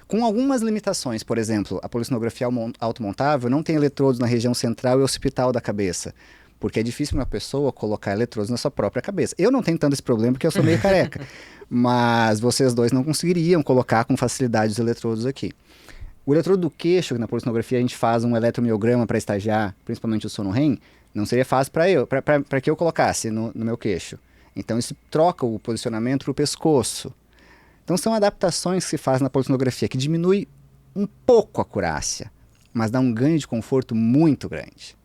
Com algumas limitações, por exemplo, a polissonografia automontável não tem eletrodos na região central e occipital da cabeça. Porque é difícil uma pessoa colocar eletrodos na sua própria cabeça. Eu não tenho tanto esse problema porque eu sou meio careca. Mas vocês dois não conseguiriam colocar com facilidade os eletrodos aqui. O eletrodo do queixo, que na polissonografia a gente faz um eletromiograma para estagiar, principalmente o sono REM, não seria fácil para que eu colocasse no meu queixo. Então isso troca o posicionamento para o pescoço. Então são adaptações que se faz na polissonografia, que diminui um pouco a acurácia, mas dá um ganho de conforto muito grande.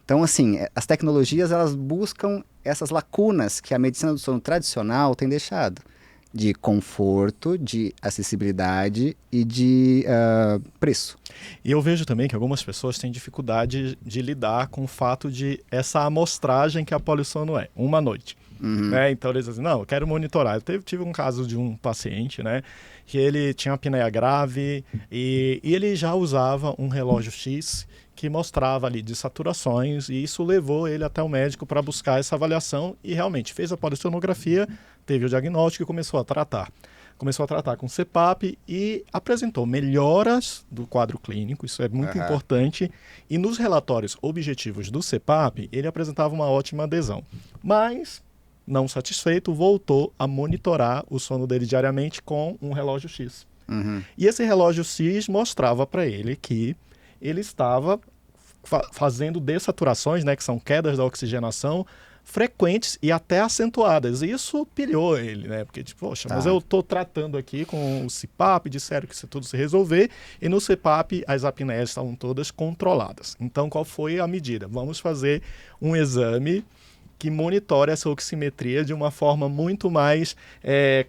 Então, assim, as tecnologias, elas buscam essas lacunas que a medicina do sono tradicional tem deixado. De conforto, de acessibilidade e de preço. E eu vejo também que algumas pessoas têm dificuldade de lidar com o fato de essa amostragem que a polissono é, uma noite. Uhum. Né? Então eles dizem, não, eu quero monitorar. Eu tive um caso de um paciente, né, que ele tinha apneia grave e ele já usava um relógio X que mostrava ali de saturações, e isso levou ele até o médico para buscar essa avaliação e realmente fez a polissonografia, teve o diagnóstico e começou a tratar. Começou a tratar com CPAP e apresentou melhoras do quadro clínico, isso é muito importante, e nos relatórios objetivos do CPAP, ele apresentava uma ótima adesão. Mas, não satisfeito, voltou a monitorar o sono dele diariamente com um relógio X. Uhum. E esse relógio X mostrava para ele que ele estava fazendo dessaturações, né, que são quedas da oxigenação, frequentes e até acentuadas. E isso pilhou ele, né? Porque, tipo, poxa, mas eu estou tratando aqui com o CPAP, disseram que isso tudo se resolver, e no CPAP as apneias estavam todas controladas. Então, qual foi a medida? Vamos fazer um exame que monitore essa oximetria de uma forma muito mais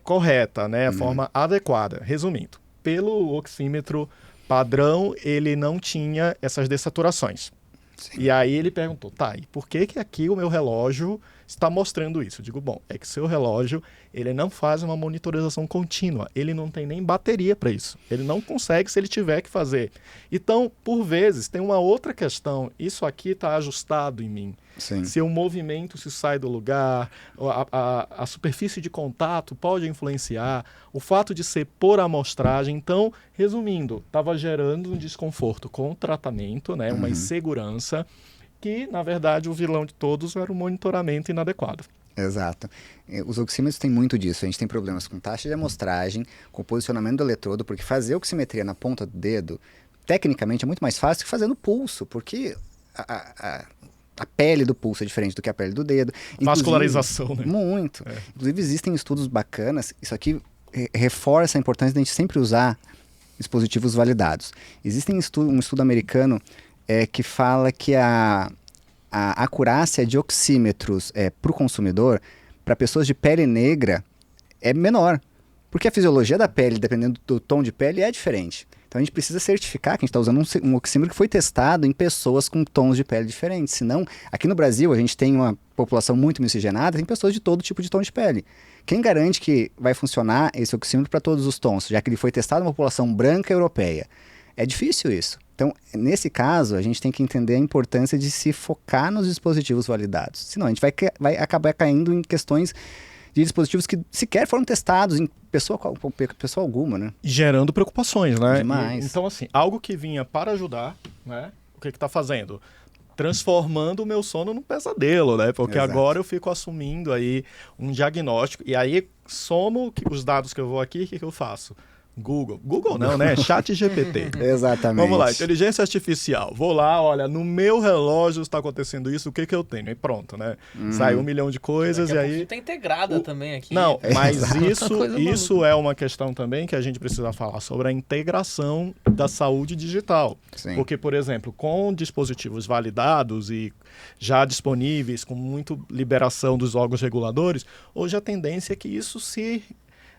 correta, né? A forma adequada. Resumindo, pelo oxímetro padrão, ele não tinha essas dessaturações. Sim. E aí ele perguntou, tá, e por que aqui o meu relógio está mostrando isso? Eu digo, bom, é que seu relógio, ele não faz uma monitorização contínua, ele não tem nem bateria para isso, ele não consegue se ele tiver que fazer. Então, por vezes, tem uma outra questão, isso aqui está ajustado em mim. Sim. Se o movimento se sai do lugar, a superfície de contato pode influenciar, o fato de ser por amostragem. Então, resumindo, estava gerando um desconforto com o tratamento, né, uma insegurança, que, na verdade, o vilão de todos era o monitoramento inadequado. Exato. Os oxímetros têm muito disso. A gente tem problemas com taxa de amostragem, com posicionamento do eletrodo, porque fazer oximetria na ponta do dedo, tecnicamente, é muito mais fácil que fazer no pulso, porque a pele do pulso é diferente do que a pele do dedo. Vascularização, né? Muito. Inclusive, existem estudos bacanas. Isso aqui reforça a importância de a gente sempre usar dispositivos validados. Existe um estudo americano que fala que a acurácia de oxímetros para o consumidor, para pessoas de pele negra, é menor. Porque a fisiologia da pele, dependendo do tom de pele, é diferente. Então a gente precisa certificar que a gente está usando um oxímetro que foi testado em pessoas com tons de pele diferentes. Senão, aqui no Brasil, a gente tem uma população muito miscigenada, tem pessoas de todo tipo de tom de pele. Quem garante que vai funcionar esse oxímetro para todos os tons, já que ele foi testado em uma população branca europeia? É difícil isso. Então, nesse caso, a gente tem que entender a importância de se focar nos dispositivos validados. Senão, a gente vai acabar caindo em questões de dispositivos que sequer foram testados em pessoa alguma, né? Gerando preocupações, né? Demais. Então, assim, algo que vinha para ajudar, né? O que está fazendo? Transformando o meu sono num pesadelo, né? Porque Exato. agora eu fico assumindo aí um diagnóstico, e aí somo os dados que eu vou aqui, o que eu faço? Google não, né? ChatGPT. Exatamente. Vamos lá, inteligência artificial. Vou lá, olha, no meu relógio está acontecendo isso, o que eu tenho? E pronto, né? Sai 1 milhão de coisas e aí... Tá integrada também aqui. Não, mas Coisa isso maluca. é uma questão também que a gente precisa falar sobre a integração da saúde digital. Sim. Porque, por exemplo, com dispositivos validados e já disponíveis, com muita liberação dos órgãos reguladores, hoje a tendência é que isso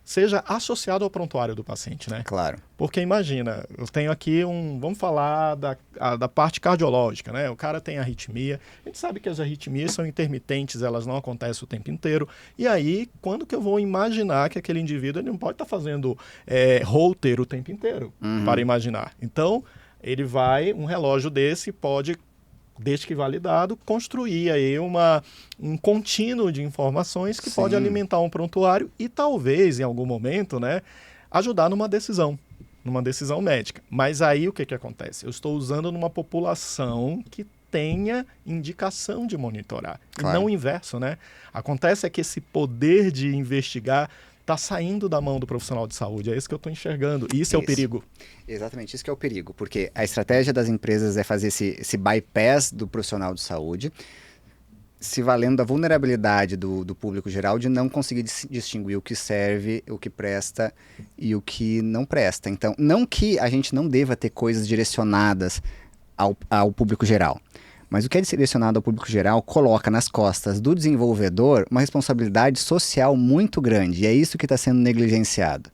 seja associado ao prontuário do paciente, né? Claro. Porque imagina, eu tenho aqui vamos falar da parte cardiológica, né? O cara tem arritmia, a gente sabe que as arritmias são intermitentes, elas não acontecem o tempo inteiro, e aí, quando que eu vou imaginar que aquele indivíduo ele não pode estar fazendo Holter o tempo inteiro, para imaginar? Então, um relógio desse pode, desde que validado, construir aí um contínuo de informações que pode alimentar um prontuário e talvez, em algum momento, né, ajudar numa decisão médica. Mas aí o que acontece? Eu estou usando numa população que tenha indicação de monitorar. Claro. E não o inverso, né? Acontece é que esse poder de investigar está saindo da mão do profissional de saúde. É isso que eu estou enxergando. E isso é o perigo. Exatamente, isso que é o perigo. Porque a estratégia das empresas é fazer esse bypass do profissional de saúde, se valendo da vulnerabilidade do público geral de não conseguir distinguir o que serve, o que presta e o que não presta. Então, não que a gente não deva ter coisas direcionadas ao público geral. Mas o que é direcionado ao público geral coloca nas costas do desenvolvedor uma responsabilidade social muito grande. E é isso que está sendo negligenciado.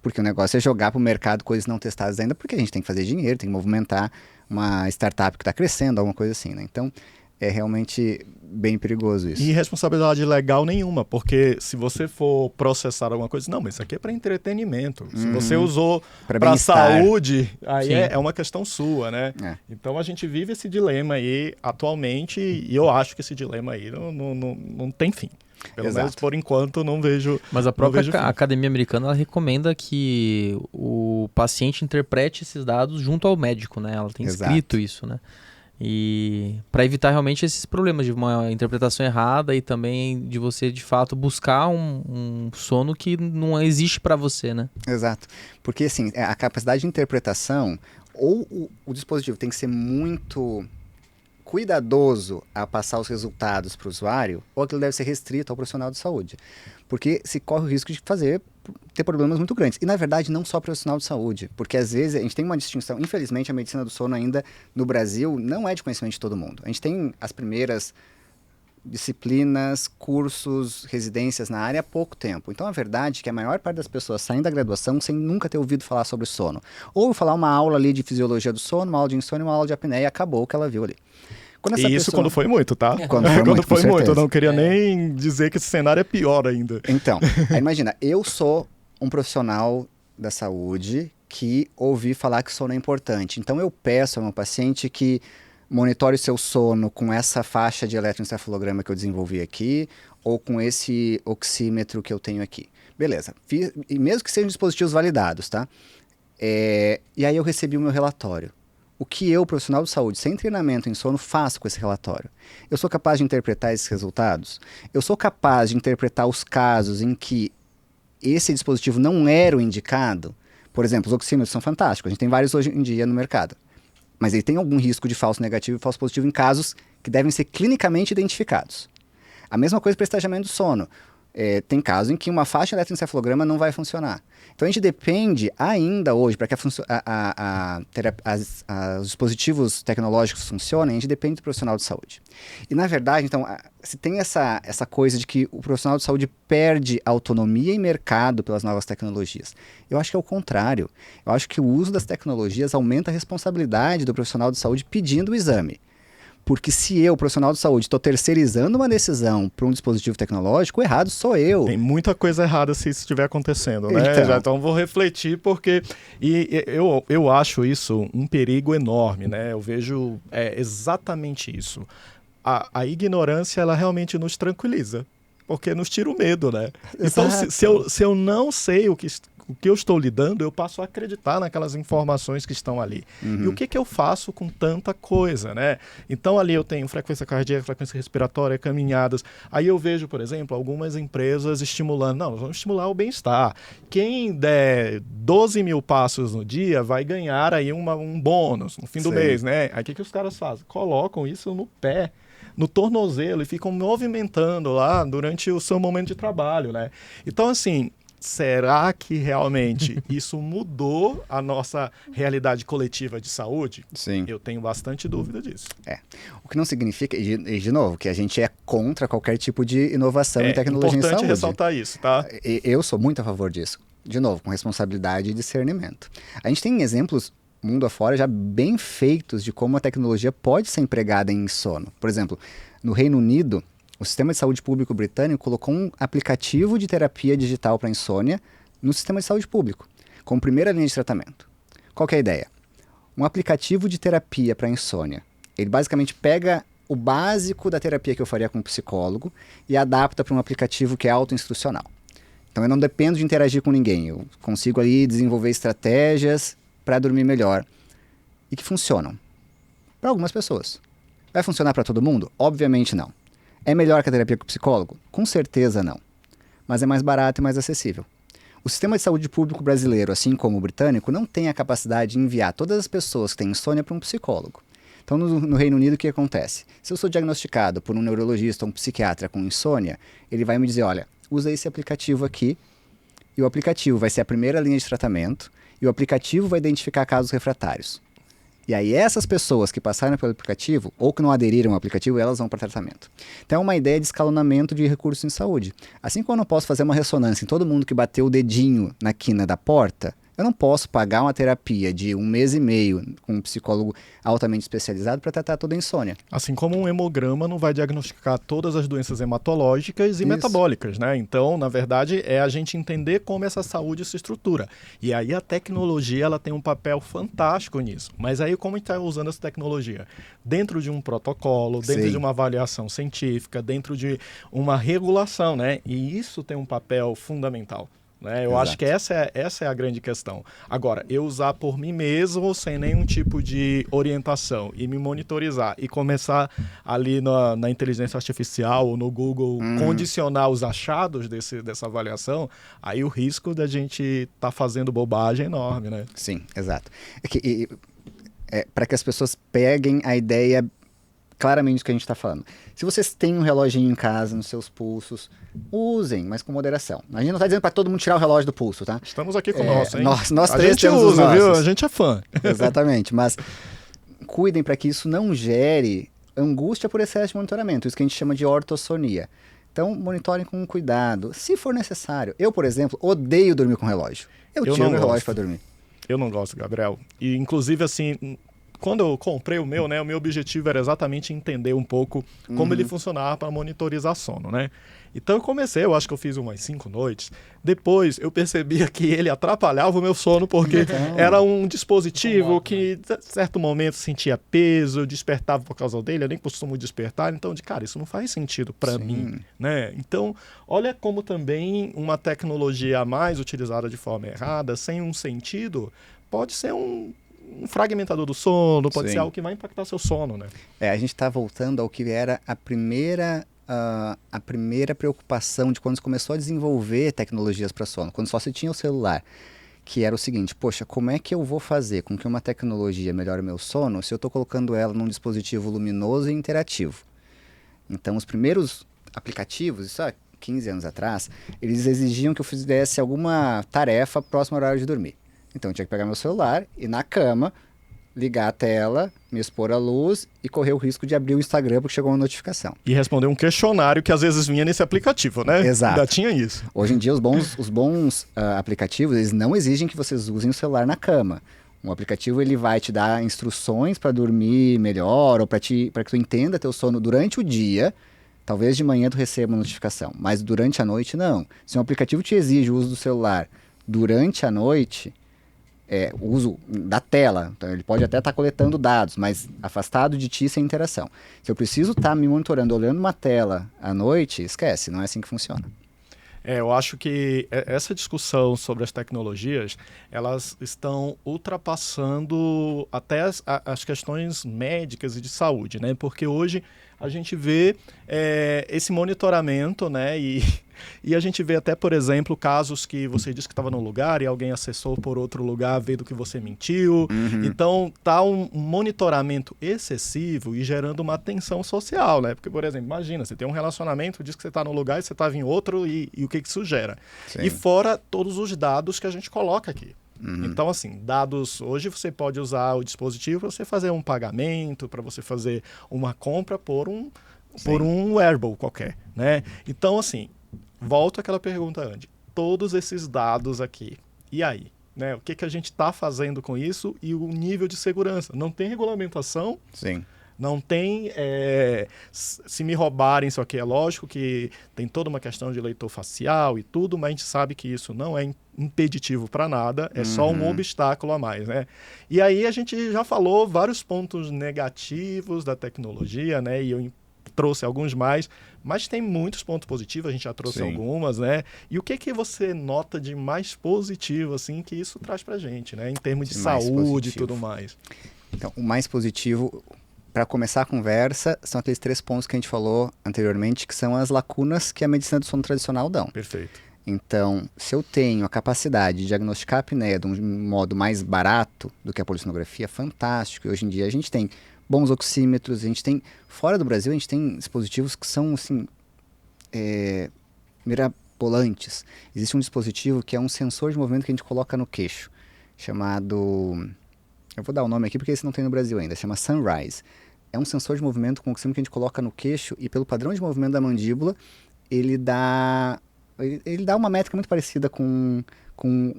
Porque o negócio é jogar para o mercado coisas não testadas ainda, porque a gente tem que fazer dinheiro, tem que movimentar uma startup que está crescendo, alguma coisa assim, né? Então, é realmente bem perigoso isso. E responsabilidade legal nenhuma, porque se você for processar alguma coisa, não, mas isso aqui é para entretenimento. Se você usou para saúde, aí é uma questão sua, né? É. Então a gente vive esse dilema aí atualmente, e eu acho que esse dilema aí não tem fim. Pelo menos por enquanto não vejo. Mas a própria Academia Americana ela recomenda que o paciente interprete esses dados junto ao médico, né? Ela tem escrito isso, né? E para evitar realmente esses problemas de uma interpretação errada e também de você de fato buscar um sono que não existe para você, né? Exato, porque assim, a capacidade de interpretação, ou o dispositivo tem que ser muito cuidadoso a passar os resultados para o usuário, ou aquilo deve ser restrito ao profissional de saúde, porque se corre o risco de ter problemas muito grandes. E, na verdade, não só profissional de saúde, porque, às vezes, a gente tem uma distinção. Infelizmente, a medicina do sono ainda, no Brasil, não é de conhecimento de todo mundo. A gente tem as primeiras disciplinas, cursos, residências na área há pouco tempo. Então, a verdade é que a maior parte das pessoas saem da graduação sem nunca ter ouvido falar sobre sono. Ou falar uma aula ali de fisiologia do sono, uma aula de insônia, uma aula de apneia, e acabou o que ela viu ali. Quando foi muito, tá? Quando foi muito, eu não queria nem dizer que esse cenário é pior ainda. Então, aí imagina, eu sou um profissional da saúde que ouvi falar que sono é importante. Então eu peço ao meu paciente que monitore seu sono com essa faixa de eletroencefalograma que eu desenvolvi aqui, ou com esse oxímetro que eu tenho aqui. Beleza, e mesmo que sejam dispositivos validados, tá? E aí eu recebi o meu relatório. O que eu, profissional de saúde, sem treinamento em sono, faço com esse relatório? Eu sou capaz de interpretar esses resultados? Eu sou capaz de interpretar os casos em que esse dispositivo não era o indicado? Por exemplo, os oxímetros são fantásticos, a gente tem vários hoje em dia no mercado. Mas ele tem algum risco de falso negativo e falso positivo em casos que devem ser clinicamente identificados. A mesma coisa para estagiamento do sono. Tem casos em que uma faixa de eletroencefalograma não vai funcionar. Então a gente depende ainda hoje, para que os dispositivos tecnológicos funcionem, a gente depende do profissional de saúde. E na verdade, então, se tem essa coisa de que o profissional de saúde perde autonomia e mercado pelas novas tecnologias. Eu acho que é o contrário. Eu acho que o uso das tecnologias aumenta a responsabilidade do profissional de saúde pedindo o exame. Porque se eu, profissional de saúde, estou terceirizando uma decisão para um dispositivo tecnológico, o errado sou eu. Tem muita coisa errada se isso estiver acontecendo, né? Então vou refletir porque eu acho isso um perigo enorme, né? Eu vejo exatamente isso. A ignorância, ela realmente nos tranquiliza, porque nos tira o medo, né? Então, se eu não sei o que eu estou lidando, eu passo a acreditar naquelas informações que estão ali. E o que eu faço com tanta coisa, né? Então, ali eu tenho frequência cardíaca, frequência respiratória, caminhadas. Aí eu vejo, por exemplo, algumas empresas estimulando, não, vamos estimular o bem-estar. Quem der 12 mil passos no dia vai ganhar aí um bônus no fim do mês, né? Aí o que os caras fazem? Colocam isso no pé, no tornozelo, e ficam movimentando lá durante o seu momento de trabalho, né? Então, assim, será que realmente isso mudou a nossa realidade coletiva de saúde? Sim. Eu tenho bastante dúvida disso. O que não significa, e de novo, que a gente é contra qualquer tipo de inovação em tecnologia em saúde. É importante ressaltar isso, tá? Eu sou muito a favor disso. De novo, com responsabilidade e discernimento. A gente tem exemplos mundo afora já bem feitos de como a tecnologia pode ser empregada em sono. Por exemplo, no Reino Unido, o Sistema de Saúde Público britânico colocou um aplicativo de terapia digital para insônia no sistema de saúde público, como primeira linha de tratamento. Qual que é a ideia? Um aplicativo de terapia para insônia. Ele basicamente pega o básico da terapia que eu faria com um psicólogo e adapta para um aplicativo que é autoinstrucional. Então eu não dependo de interagir com ninguém, eu consigo ali desenvolver estratégias para dormir melhor e que funcionam para algumas pessoas. Vai funcionar para todo mundo? Obviamente não. É melhor que a terapia com o psicólogo? Com certeza não. Mas é mais barato e mais acessível. O sistema de saúde público brasileiro, assim como o britânico, não tem a capacidade de enviar todas as pessoas que têm insônia para um psicólogo. Então, no Reino Unido, o que acontece? Se eu sou diagnosticado por um neurologista ou um psiquiatra com insônia, ele vai me dizer, olha, usa esse aplicativo aqui, e o aplicativo vai ser a primeira linha de tratamento, e o aplicativo vai identificar casos refratários. E aí essas pessoas que passaram pelo aplicativo, ou que não aderiram ao aplicativo, elas vão para tratamento. Então é uma ideia de escalonamento de recursos em saúde. Assim como eu não posso fazer uma ressonância em todo mundo que bateu o dedinho na quina da porta, eu não posso pagar uma terapia de 1 mês e meio com um psicólogo altamente especializado para tratar toda a insônia. Assim como um hemograma não vai diagnosticar todas as doenças hematológicas e metabólicas, né? Então, na verdade, é a gente entender como essa saúde se estrutura. E aí a tecnologia, ela tem um papel fantástico nisso. Mas aí como a gente está usando essa tecnologia? Dentro de um protocolo, dentro de uma avaliação científica, dentro de uma regulação, né? E isso tem um papel fundamental. Né? Eu acho que essa é a grande questão. Agora, eu usar por mim mesmo, sem nenhum tipo de orientação, e me monitorizar, e começar ali na inteligência artificial ou no Google condicionar os achados dessa avaliação, aí o risco da gente estar fazendo bobagem é enorme, né? Sim, exato. Para que as pessoas peguem a ideia claramente do que a gente está falando. Se vocês têm um reloginho em casa, nos seus pulsos, usem, mas com moderação. A gente não está dizendo para todo mundo tirar o relógio do pulso, tá? Estamos aqui com o nosso, hein? Nós três temos usa, os nossos. viu? A gente é fã. Exatamente, mas cuidem para que isso não gere angústia por excesso de monitoramento, isso que a gente chama de ortossonia. Então, monitorem com cuidado, se for necessário. Eu, por exemplo, odeio dormir com relógio. Eu tiro meu relógio para dormir. Eu não gosto, Gabriel. E, inclusive, assim, quando eu comprei o meu, né, o meu objetivo era exatamente entender um pouco como ele funcionava para monitorizar sono, né? Então eu comecei, eu acho que eu fiz umas 5 noites. Depois eu percebia que ele atrapalhava o meu sono, porque era um dispositivo que, em certo momento, sentia peso, despertava por causa dele, eu nem costumo despertar. Então, cara, isso não faz sentido para mim, né? Então, olha como também uma tecnologia a mais utilizada de forma errada, sem um sentido, pode ser um fragmentador do sono, pode ser algo que vai impactar seu sono, né? A gente está voltando ao que era a primeira preocupação de quando se começou a desenvolver tecnologias para sono, quando só se tinha o celular, que era o seguinte, poxa, como é que eu vou fazer com que uma tecnologia melhore o meu sono se eu estou colocando ela num dispositivo luminoso e interativo? Então, os primeiros aplicativos, isso 15 anos atrás, eles exigiam que eu fizesse alguma tarefa próximo ao horário de dormir. Então eu tinha que pegar meu celular e na cama, ligar a tela, me expor à luz e correr o risco de abrir o Instagram porque chegou uma notificação. E responder um questionário que às vezes vinha nesse aplicativo, né? Exato. Ainda tinha isso. Hoje em dia, os bons aplicativos, eles não exigem que vocês usem o celular na cama. Um aplicativo, ele vai te dar instruções para dormir melhor ou para que tu entenda teu sono durante o dia. Talvez de manhã tu receba uma notificação, mas durante a noite, não. Se um aplicativo te exige o uso do celular durante a noite, o uso da tela, então ele pode até estar coletando dados, mas afastado de ti sem interação. Se eu preciso estar me monitorando, olhando uma tela à noite, esquece, não é assim que funciona. Eu acho que essa discussão sobre as tecnologias, elas estão ultrapassando até as questões médicas e de saúde, né? Porque hoje a gente vê esse monitoramento, né? E a gente vê até, por exemplo, casos que você disse que estava num lugar e alguém acessou por outro lugar vendo que você mentiu. Uhum. Então, tá um monitoramento excessivo e gerando uma tensão social, né? Porque, por exemplo, imagina, você tem um relacionamento, diz que você está num lugar e você estava em outro e o que isso gera. Sim. E fora todos os dados que a gente coloca aqui. Uhum. Então, assim, dados... Hoje você pode usar o dispositivo para você fazer um pagamento, para você fazer uma compra por um wearable qualquer, né? Então, assim... Volto àquela pergunta, Andy. Todos esses dados aqui, e aí? Né? O que a gente está fazendo com isso e o nível de segurança? Não tem regulamentação, Sim. não tem... se me roubarem isso aqui, é lógico que tem toda uma questão de leitor facial e tudo, mas a gente sabe que isso não é impeditivo para nada, é só um obstáculo a mais, né? E aí a gente já falou vários pontos negativos da tecnologia, né? E eu trouxe alguns mais, mas tem muitos pontos positivos, a gente já trouxe algumas, né? E o que você nota de mais positivo, assim, que isso traz pra gente, né? Em termos de saúde e tudo mais. Então, o mais positivo, para começar a conversa, são aqueles 3 pontos que a gente falou anteriormente, que são as lacunas que a medicina do sono tradicional dão. Perfeito. Então, se eu tenho a capacidade de diagnosticar a apneia de um modo mais barato do que a polissonografia, fantástico. E hoje em dia a gente tem bons oxímetros, a gente tem, fora do Brasil, a gente tem dispositivos que são, assim, mirabolantes. Existe um dispositivo que é um sensor de movimento que a gente coloca no queixo, chamado, eu vou dar o nome aqui porque esse não tem no Brasil ainda, chama Sunrise. É um sensor de movimento com oxímetro que a gente coloca no queixo e pelo padrão de movimento da mandíbula, ele dá uma métrica muito parecida com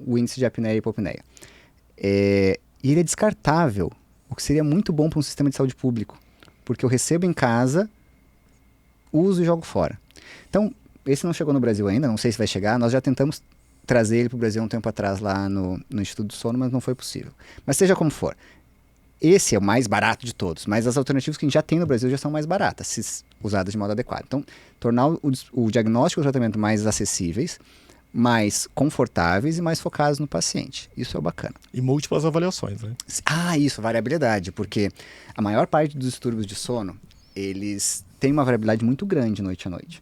o índice de apneia e hipopneia. E ele é descartável, o que seria muito bom para um sistema de saúde público, porque eu recebo em casa, uso e jogo fora. Então, esse não chegou no Brasil ainda, não sei se vai chegar, nós já tentamos trazer ele para o Brasil um tempo atrás lá no Instituto do Sono, mas não foi possível. Mas seja como for, esse é o mais barato de todos, mas as alternativas que a gente já tem no Brasil já são mais baratas, se usadas de modo adequado. Então, tornar o diagnóstico e o tratamento mais acessíveis, mais confortáveis e mais focados no paciente. Isso é bacana. E múltiplas avaliações, né? Isso, variabilidade, porque a maior parte dos distúrbios de sono, eles têm uma variabilidade muito grande noite a noite.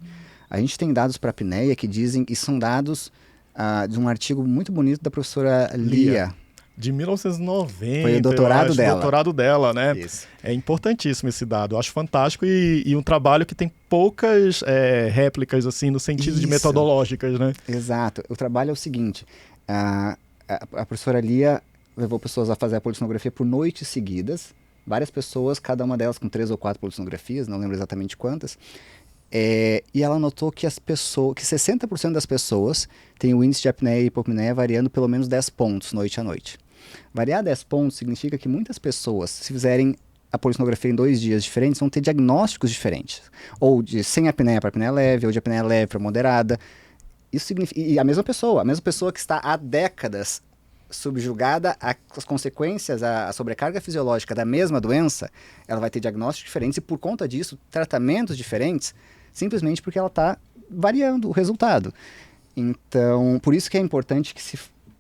A gente tem dados para apneia que dizem, e são dados de um artigo muito bonito da professora Lia. De 1990. Foi o doutorado dela. O doutorado dela, né? Isso. É importantíssimo esse dado. Eu acho fantástico e um trabalho que tem poucas réplicas, assim, no sentido de metodológicas, né? Exato. O trabalho é o seguinte. A professora Lia levou pessoas a fazer a polissonografia por noites seguidas. Várias pessoas, cada uma delas com 3 ou 4 polissonografias, não lembro exatamente quantas. E ela notou que 60% das pessoas têm o índice de apneia e hipopneia variando pelo menos 10 pontos noite a noite. Variar 10 pontos significa que muitas pessoas, se fizerem a polissonografia em 2 dias diferentes, vão ter diagnósticos diferentes. Ou de sem apneia para apneia leve, ou de apneia leve para moderada. Isso significa, e a mesma pessoa que está há décadas subjugada às consequências, à sobrecarga fisiológica da mesma doença, ela vai ter diagnósticos diferentes e, por conta disso, tratamentos diferentes, simplesmente porque ela está variando o resultado. Então, por isso que é importante que,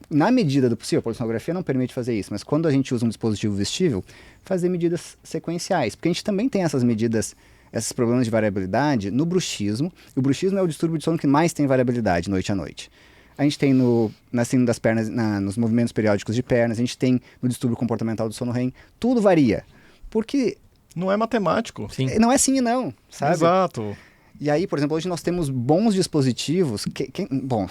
na medida do possível, a polissonografia não permite fazer isso, mas quando a gente usa um dispositivo vestível, fazer medidas sequenciais, porque a gente também tem essas medidas, esses problemas de variabilidade no bruxismo, e o bruxismo é o distúrbio de sono que mais tem variabilidade noite a noite. A gente tem na síndrome das pernas, nos movimentos periódicos de pernas, a gente tem no distúrbio comportamental do sono REM, tudo varia, porque... Não é matemático. Não é sim e não, sabe? Exato. E aí, por exemplo, hoje nós temos bons dispositivos,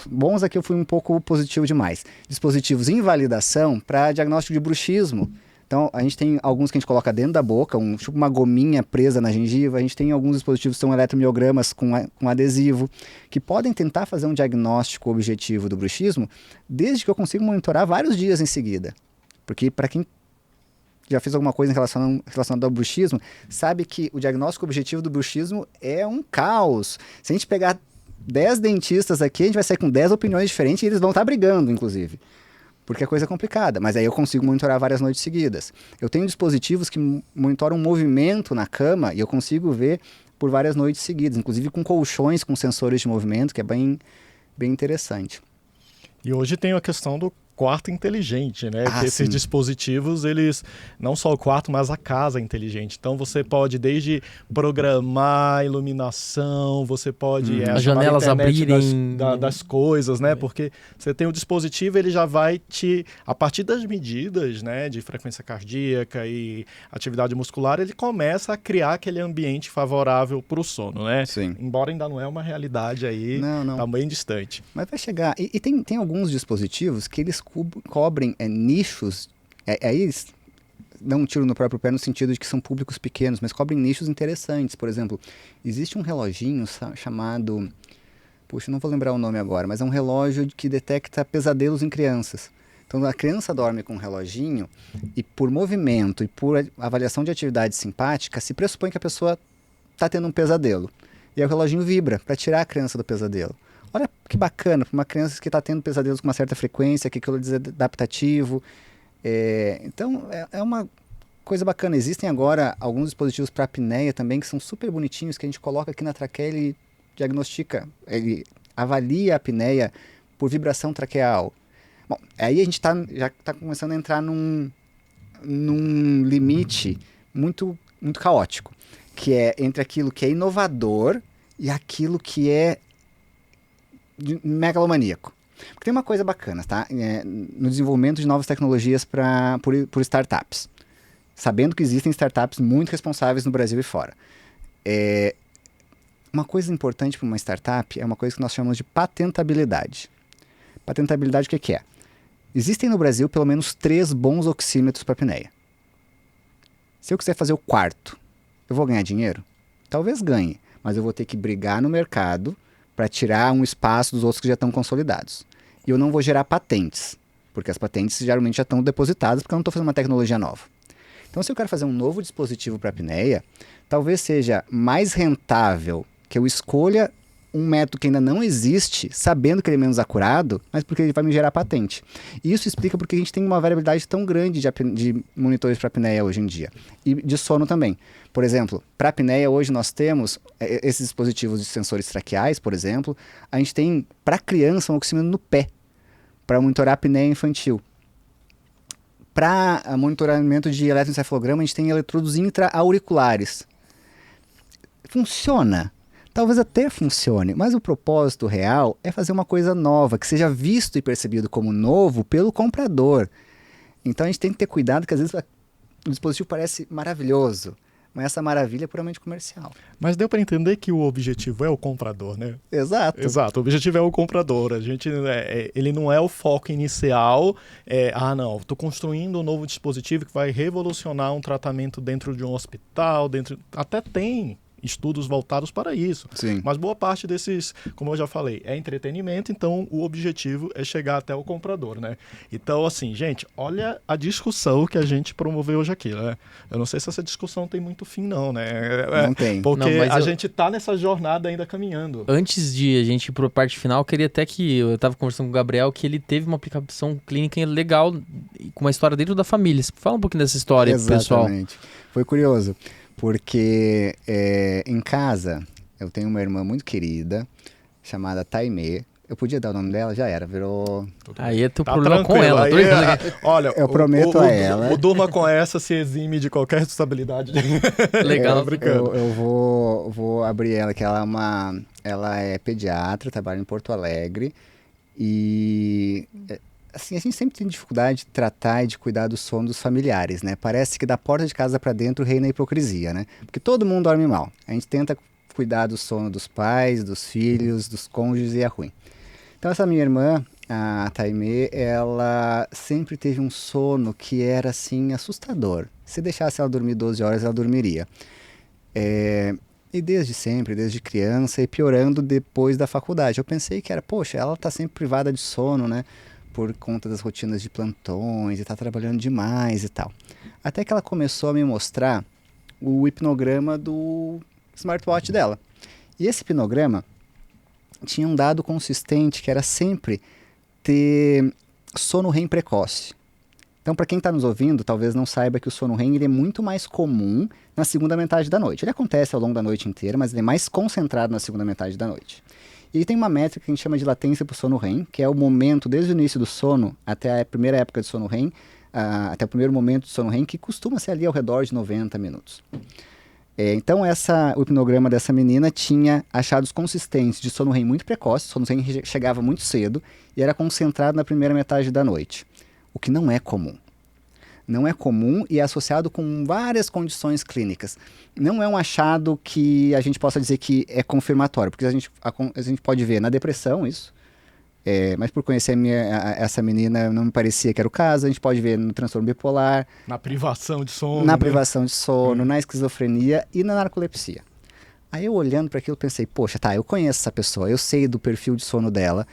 bons aqui eu fui um pouco positivo demais, dispositivos em validação para diagnóstico de bruxismo. Então, a gente tem alguns que a gente coloca dentro da boca, tipo uma gominha presa na gengiva. A gente tem alguns dispositivos que são eletromiogramas com adesivo, que podem tentar fazer um diagnóstico objetivo do bruxismo, desde que eu consiga monitorar vários dias em seguida. Porque para quem já fez alguma coisa relacionada ao bruxismo, sabe que o diagnóstico objetivo do bruxismo é um caos. Se a gente pegar 10 dentistas aqui, a gente vai sair com 10 opiniões diferentes e eles vão estar brigando, inclusive. Porque a coisa é complicada, mas aí eu consigo monitorar várias noites seguidas. Eu tenho dispositivos que monitoram movimento na cama e eu consigo ver por várias noites seguidas, inclusive com colchões com sensores de movimento, que é bem interessante. E hoje tem a questão do quarto inteligente, né? Que esses dispositivos, eles, não só o quarto, mas a casa é inteligente. Então você pode desde programar a iluminação, você pode as janelas abrirem das coisas, né? Porque você tem o dispositivo, ele já vai a partir das medidas, né, de frequência cardíaca e atividade muscular, ele começa a criar aquele ambiente favorável para o sono, né? Sim. Embora ainda não é uma realidade aí, tá bem distante. Mas vai chegar. E tem alguns dispositivos que eles cobrem nichos, aí dão um tiro no próprio pé no sentido de que são públicos pequenos, mas cobrem nichos interessantes. Por exemplo, existe um reloginho chamado, não vou lembrar o nome agora, mas é um relógio que detecta pesadelos em crianças. Então a criança dorme com um reloginho e por movimento e por avaliação de atividade simpática se pressupõe que a pessoa está tendo um pesadelo. E aí o reloginho vibra para tirar a criança do pesadelo. Olha que bacana, para uma criança que está tendo pesadelos com uma certa frequência, que aquilo é desadaptativo. Então, é uma coisa bacana. Existem agora alguns dispositivos para apneia também, que são super bonitinhos, que a gente coloca aqui na traqueia e ele diagnostica, ele avalia a apneia por vibração traqueal. Bom, aí a gente já está começando a entrar num limite muito, muito caótico, que é entre aquilo que é inovador e aquilo que é megalomaníaco. Porque tem uma coisa bacana, tá? No desenvolvimento de novas tecnologias por startups. Sabendo que existem startups muito responsáveis no Brasil e fora. Uma coisa importante para uma startup é uma coisa que nós chamamos de patentabilidade. Patentabilidade, o que é? Existem no Brasil pelo menos 3 bons oxímetros para apneia. Se eu quiser fazer o quarto, eu vou ganhar dinheiro? Talvez ganhe, mas eu vou ter que brigar no mercado para tirar um espaço dos outros que já estão consolidados. E eu não vou gerar patentes, porque as patentes geralmente já estão depositadas, porque eu não estou fazendo uma tecnologia nova. Então, se eu quero fazer um novo dispositivo para apneia, talvez seja mais rentável que eu escolha um método que ainda não existe, sabendo que ele é menos acurado, mas porque ele vai me gerar patente. E isso explica porque a gente tem uma variabilidade tão grande de monitores para apneia hoje em dia. E de sono também. Por exemplo, para apneia hoje nós temos esses dispositivos de sensores traqueais, por exemplo. A gente tem, para criança, um oxímetro no pé, para monitorar a apneia infantil. Para monitoramento de eletroencefalograma, a gente tem eletrodos intra-auriculares. Funciona. Talvez até funcione, mas o propósito real é fazer uma coisa nova, que seja visto e percebido como novo pelo comprador. Então a gente tem que ter cuidado, que às vezes o dispositivo parece maravilhoso, mas essa maravilha é puramente comercial. Mas deu para entender que o objetivo é o comprador, né? Exato. Exato, o objetivo é o comprador. Ele não é o foco inicial. Não, estou construindo um novo dispositivo que vai revolucionar um tratamento dentro de um hospital, até tem estudos voltados para isso. Sim. Mas boa parte desses, como eu já falei, é entretenimento, então o objetivo é chegar até o comprador, né? Então, assim, gente, olha a discussão que a gente promoveu hoje aqui, né? Eu não sei se essa discussão tem muito fim, não, né? Não tem. Porque a gente tá nessa jornada ainda caminhando. Antes de a gente ir para a parte final, eu queria até que eu estava conversando com o Gabriel, que ele teve uma aplicação clínica legal, com uma história dentro da família. Fala um pouquinho dessa história, pessoal. Exatamente. Foi curioso. Porque em casa eu tenho uma irmã muito querida chamada Taimê. Eu podia dar o nome dela? Já era, virou... Aí é teu problema com ela. Olha, eu prometo a ela... O Durma com essa se exime de qualquer responsabilidade. Legal. Eu vou abrir ela, que ela é pediatra, trabalha em Porto Alegre. E... assim, a gente sempre tem dificuldade de tratar e de cuidar do sono dos familiares, né? Parece que da porta de casa para dentro reina a hipocrisia, né? Porque todo mundo dorme mal. A gente tenta cuidar do sono dos pais, dos filhos, dos cônjuges e é ruim. Então essa minha irmã, a Taimê, ela sempre teve um sono que era assim assustador. Se deixasse ela dormir 12 horas, ela dormiria. E desde sempre, desde criança, e piorando depois da faculdade. Eu pensei que era, poxa, ela está sempre privada de sono, né? Por conta das rotinas de plantões e está trabalhando demais e tal. Até que ela começou a me mostrar o hipnograma do smartwatch dela. E esse hipnograma tinha um dado consistente que era sempre ter sono REM precoce. Então, para quem está nos ouvindo, talvez não saiba que o sono REM ele é muito mais comum na segunda metade da noite. Ele acontece ao longo da noite inteira, mas ele é mais concentrado na segunda metade da noite. E ele tem uma métrica que a gente chama de latência para o sono REM, que é o momento, desde o início do sono até a primeira época de sono REM, até o primeiro momento de sono REM, que costuma ser ali ao redor de 90 minutos. Então, o hipnograma dessa menina tinha achados consistentes de sono REM muito precoce, o sono REM chegava muito cedo e era concentrado na primeira metade da noite, o que não é comum. Não é comum e é associado com várias condições clínicas. Não é um achado que a gente possa dizer que é confirmatório, porque a gente pode ver na depressão isso, mas por conhecer essa menina não me parecia que era o caso. A gente pode ver no transtorno bipolar, na privação de sono, privação de sono, na esquizofrenia e na narcolepsia. Aí eu olhando para aquilo pensei, poxa, tá, eu conheço essa pessoa, eu sei do perfil de sono dela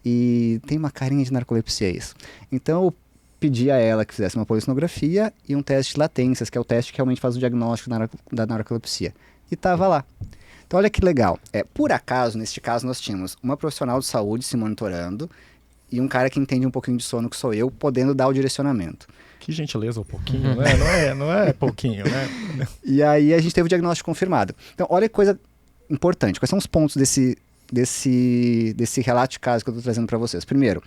e tem uma carinha de narcolepsia isso. Então eu pedi a ela que fizesse uma polissonografia e um teste de latências, que é o teste que realmente faz o diagnóstico da narcolepsia. E tava lá. Então olha que legal. Por acaso, neste caso, nós tínhamos uma profissional de saúde se monitorando e um cara que entende um pouquinho de sono, que sou eu, podendo dar o direcionamento. Que gentileza, um pouquinho, né? Não é pouquinho, né? E aí a gente teve o diagnóstico confirmado. Então olha que coisa importante. Quais são os pontos desse relato de caso que eu estou trazendo para vocês? Primeiro,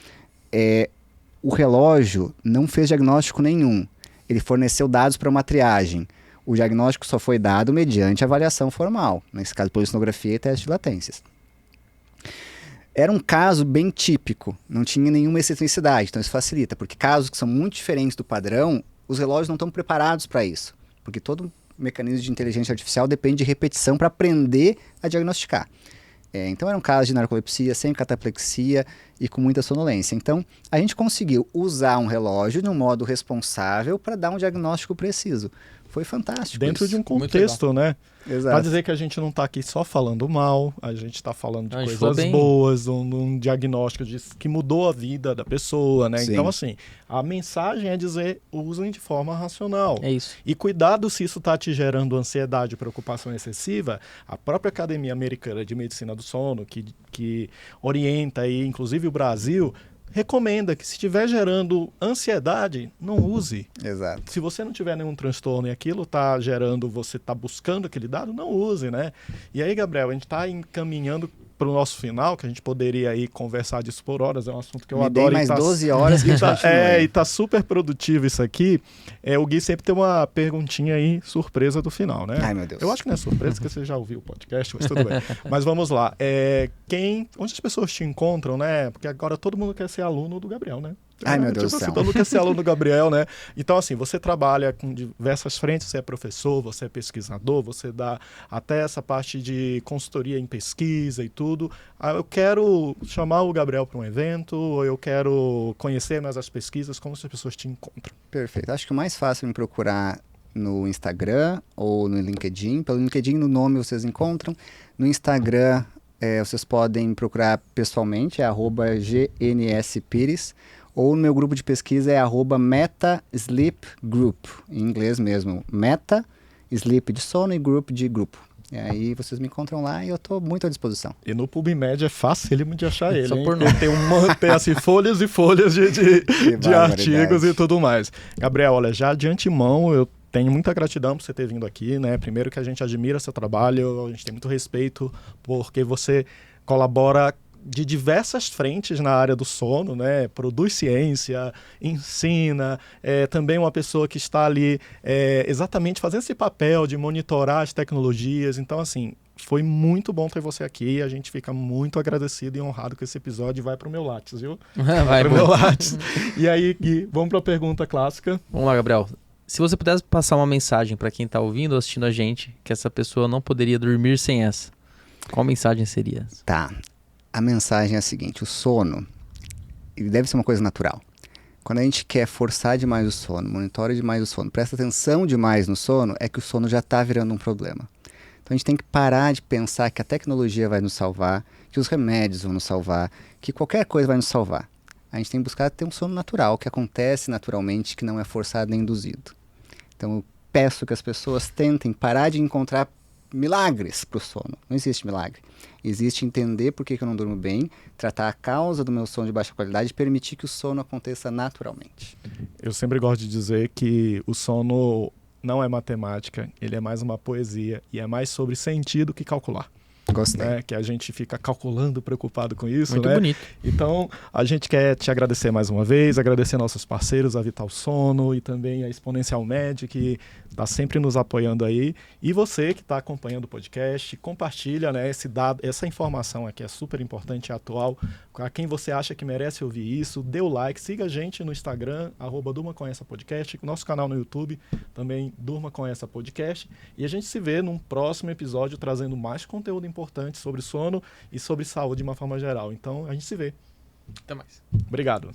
o relógio não fez diagnóstico nenhum. Ele forneceu dados para uma triagem. O diagnóstico só foi dado mediante avaliação formal, nesse caso polissonografia e teste de latências. Era um caso bem típico, não tinha nenhuma excentricidade, então isso facilita, porque casos que são muito diferentes do padrão, os relógios não estão preparados para isso, porque todo mecanismo de inteligência artificial depende de repetição para aprender a diagnosticar. Então era um caso de narcolepsia, sem cataplexia e com muita sonolência. Então a gente conseguiu usar um relógio de um modo responsável para dar um diagnóstico preciso. Foi fantástico. Dentro de um contexto, né? Exato. Para dizer que a gente não está aqui só falando mal, a gente está falando de coisas boas, um diagnóstico que mudou a vida da pessoa, né? Sim. Então, assim, a mensagem é dizer, usem de forma racional. É isso. E cuidado se isso está te gerando ansiedade, preocupação excessiva. A própria Academia Americana de Medicina do Sono, que orienta aí, inclusive o Brasil, recomenda que se estiver gerando ansiedade, não use. Exato. Se você não tiver nenhum transtorno e aquilo está gerando, você está buscando aquele dado, não use, né? E aí, Gabriel, a gente está encaminhando para o nosso final, que a gente poderia aí conversar disso por horas, é um assunto que eu adoro. Me dei mais 12 horas que e tá super produtivo isso aqui. O Gui sempre tem uma perguntinha aí, surpresa do final, né? Ai, meu Deus. Eu acho que não é surpresa, porque você já ouviu o podcast, mas tudo bem. Mas vamos lá. Onde as pessoas te encontram, né? Porque agora todo mundo quer ser aluno do Gabriel, né? Ai, meu Deus do céu. Todo mundo quer ser aluno do Gabriel, né? Então, assim, você trabalha com diversas frentes, você é professor, você é pesquisador, você dá até essa parte de consultoria em pesquisa e tudo. Eu quero chamar o Gabriel para um evento, ou eu quero conhecer mais as pesquisas, como as pessoas te encontram? Perfeito. Acho que o mais fácil é me procurar no Instagram ou no LinkedIn. Pelo LinkedIn, no nome vocês encontram. No Instagram, vocês podem procurar pessoalmente, é @GNSPires. Ou no meu grupo de pesquisa é @MetaSleepGroup, em inglês mesmo. Meta, Sleep de sono e Group de grupo. E aí vocês me encontram lá e eu estou muito à disposição. E no PubMed é facílimo de achar ele, só hein? por nome. Tem assim, folhas e folhas de artigos e tudo mais. Gabriel, olha, já de antemão eu tenho muita gratidão por você ter vindo aqui, né? Primeiro que a gente admira seu trabalho, a gente tem muito respeito porque você colabora de diversas frentes na área do sono, né? Produz ciência, ensina, também uma pessoa que está ali exatamente fazendo esse papel de monitorar as tecnologias. Então, assim, foi muito bom ter você aqui. A gente fica muito agradecido e honrado com esse episódio. Vai para o meu Lattes, viu? Vai pro meu Lattes. E aí, Gui, vamos para a pergunta clássica. Vamos lá, Gabriel. Se você pudesse passar uma mensagem para quem está ouvindo ou assistindo a gente, que essa pessoa não poderia dormir sem essa, qual mensagem seria essa? Tá. A mensagem é a seguinte: o sono, ele deve ser uma coisa natural. Quando a gente quer forçar demais o sono, monitora demais o sono, presta atenção demais no sono, é que o sono já está virando um problema. Então a gente tem que parar de pensar que a tecnologia vai nos salvar, que os remédios vão nos salvar, que qualquer coisa vai nos salvar. A gente tem que buscar ter um sono natural, que acontece naturalmente, que não é forçado nem induzido. Então eu peço que as pessoas tentem parar de encontrar milagres para o sono. Não existe milagre. Existe entender por que eu não durmo bem, tratar a causa do meu sono de baixa qualidade e permitir que o sono aconteça naturalmente. Eu sempre gosto de dizer que o sono não é matemática, ele é mais uma poesia e é mais sobre sentir do que calcular. Gostei. Né? Que a gente fica calculando, preocupado com isso. Muito né? bonito. Então, a gente quer te agradecer mais uma vez, agradecer nossos parceiros, a Vital Sono e também a Exponencial Med, que está sempre nos apoiando aí. E você que está acompanhando o podcast, compartilha, né, esse dado, essa informação aqui é super importante e atual. A quem você acha que merece ouvir isso, dê o like, siga a gente no Instagram, @DurmaComEssaPodcast, nosso canal no YouTube, também Durma Com Essa Podcast. E a gente se vê num próximo episódio trazendo mais conteúdo importante sobre sono e sobre saúde de uma forma geral. Então, a gente se vê. Até mais. Obrigado.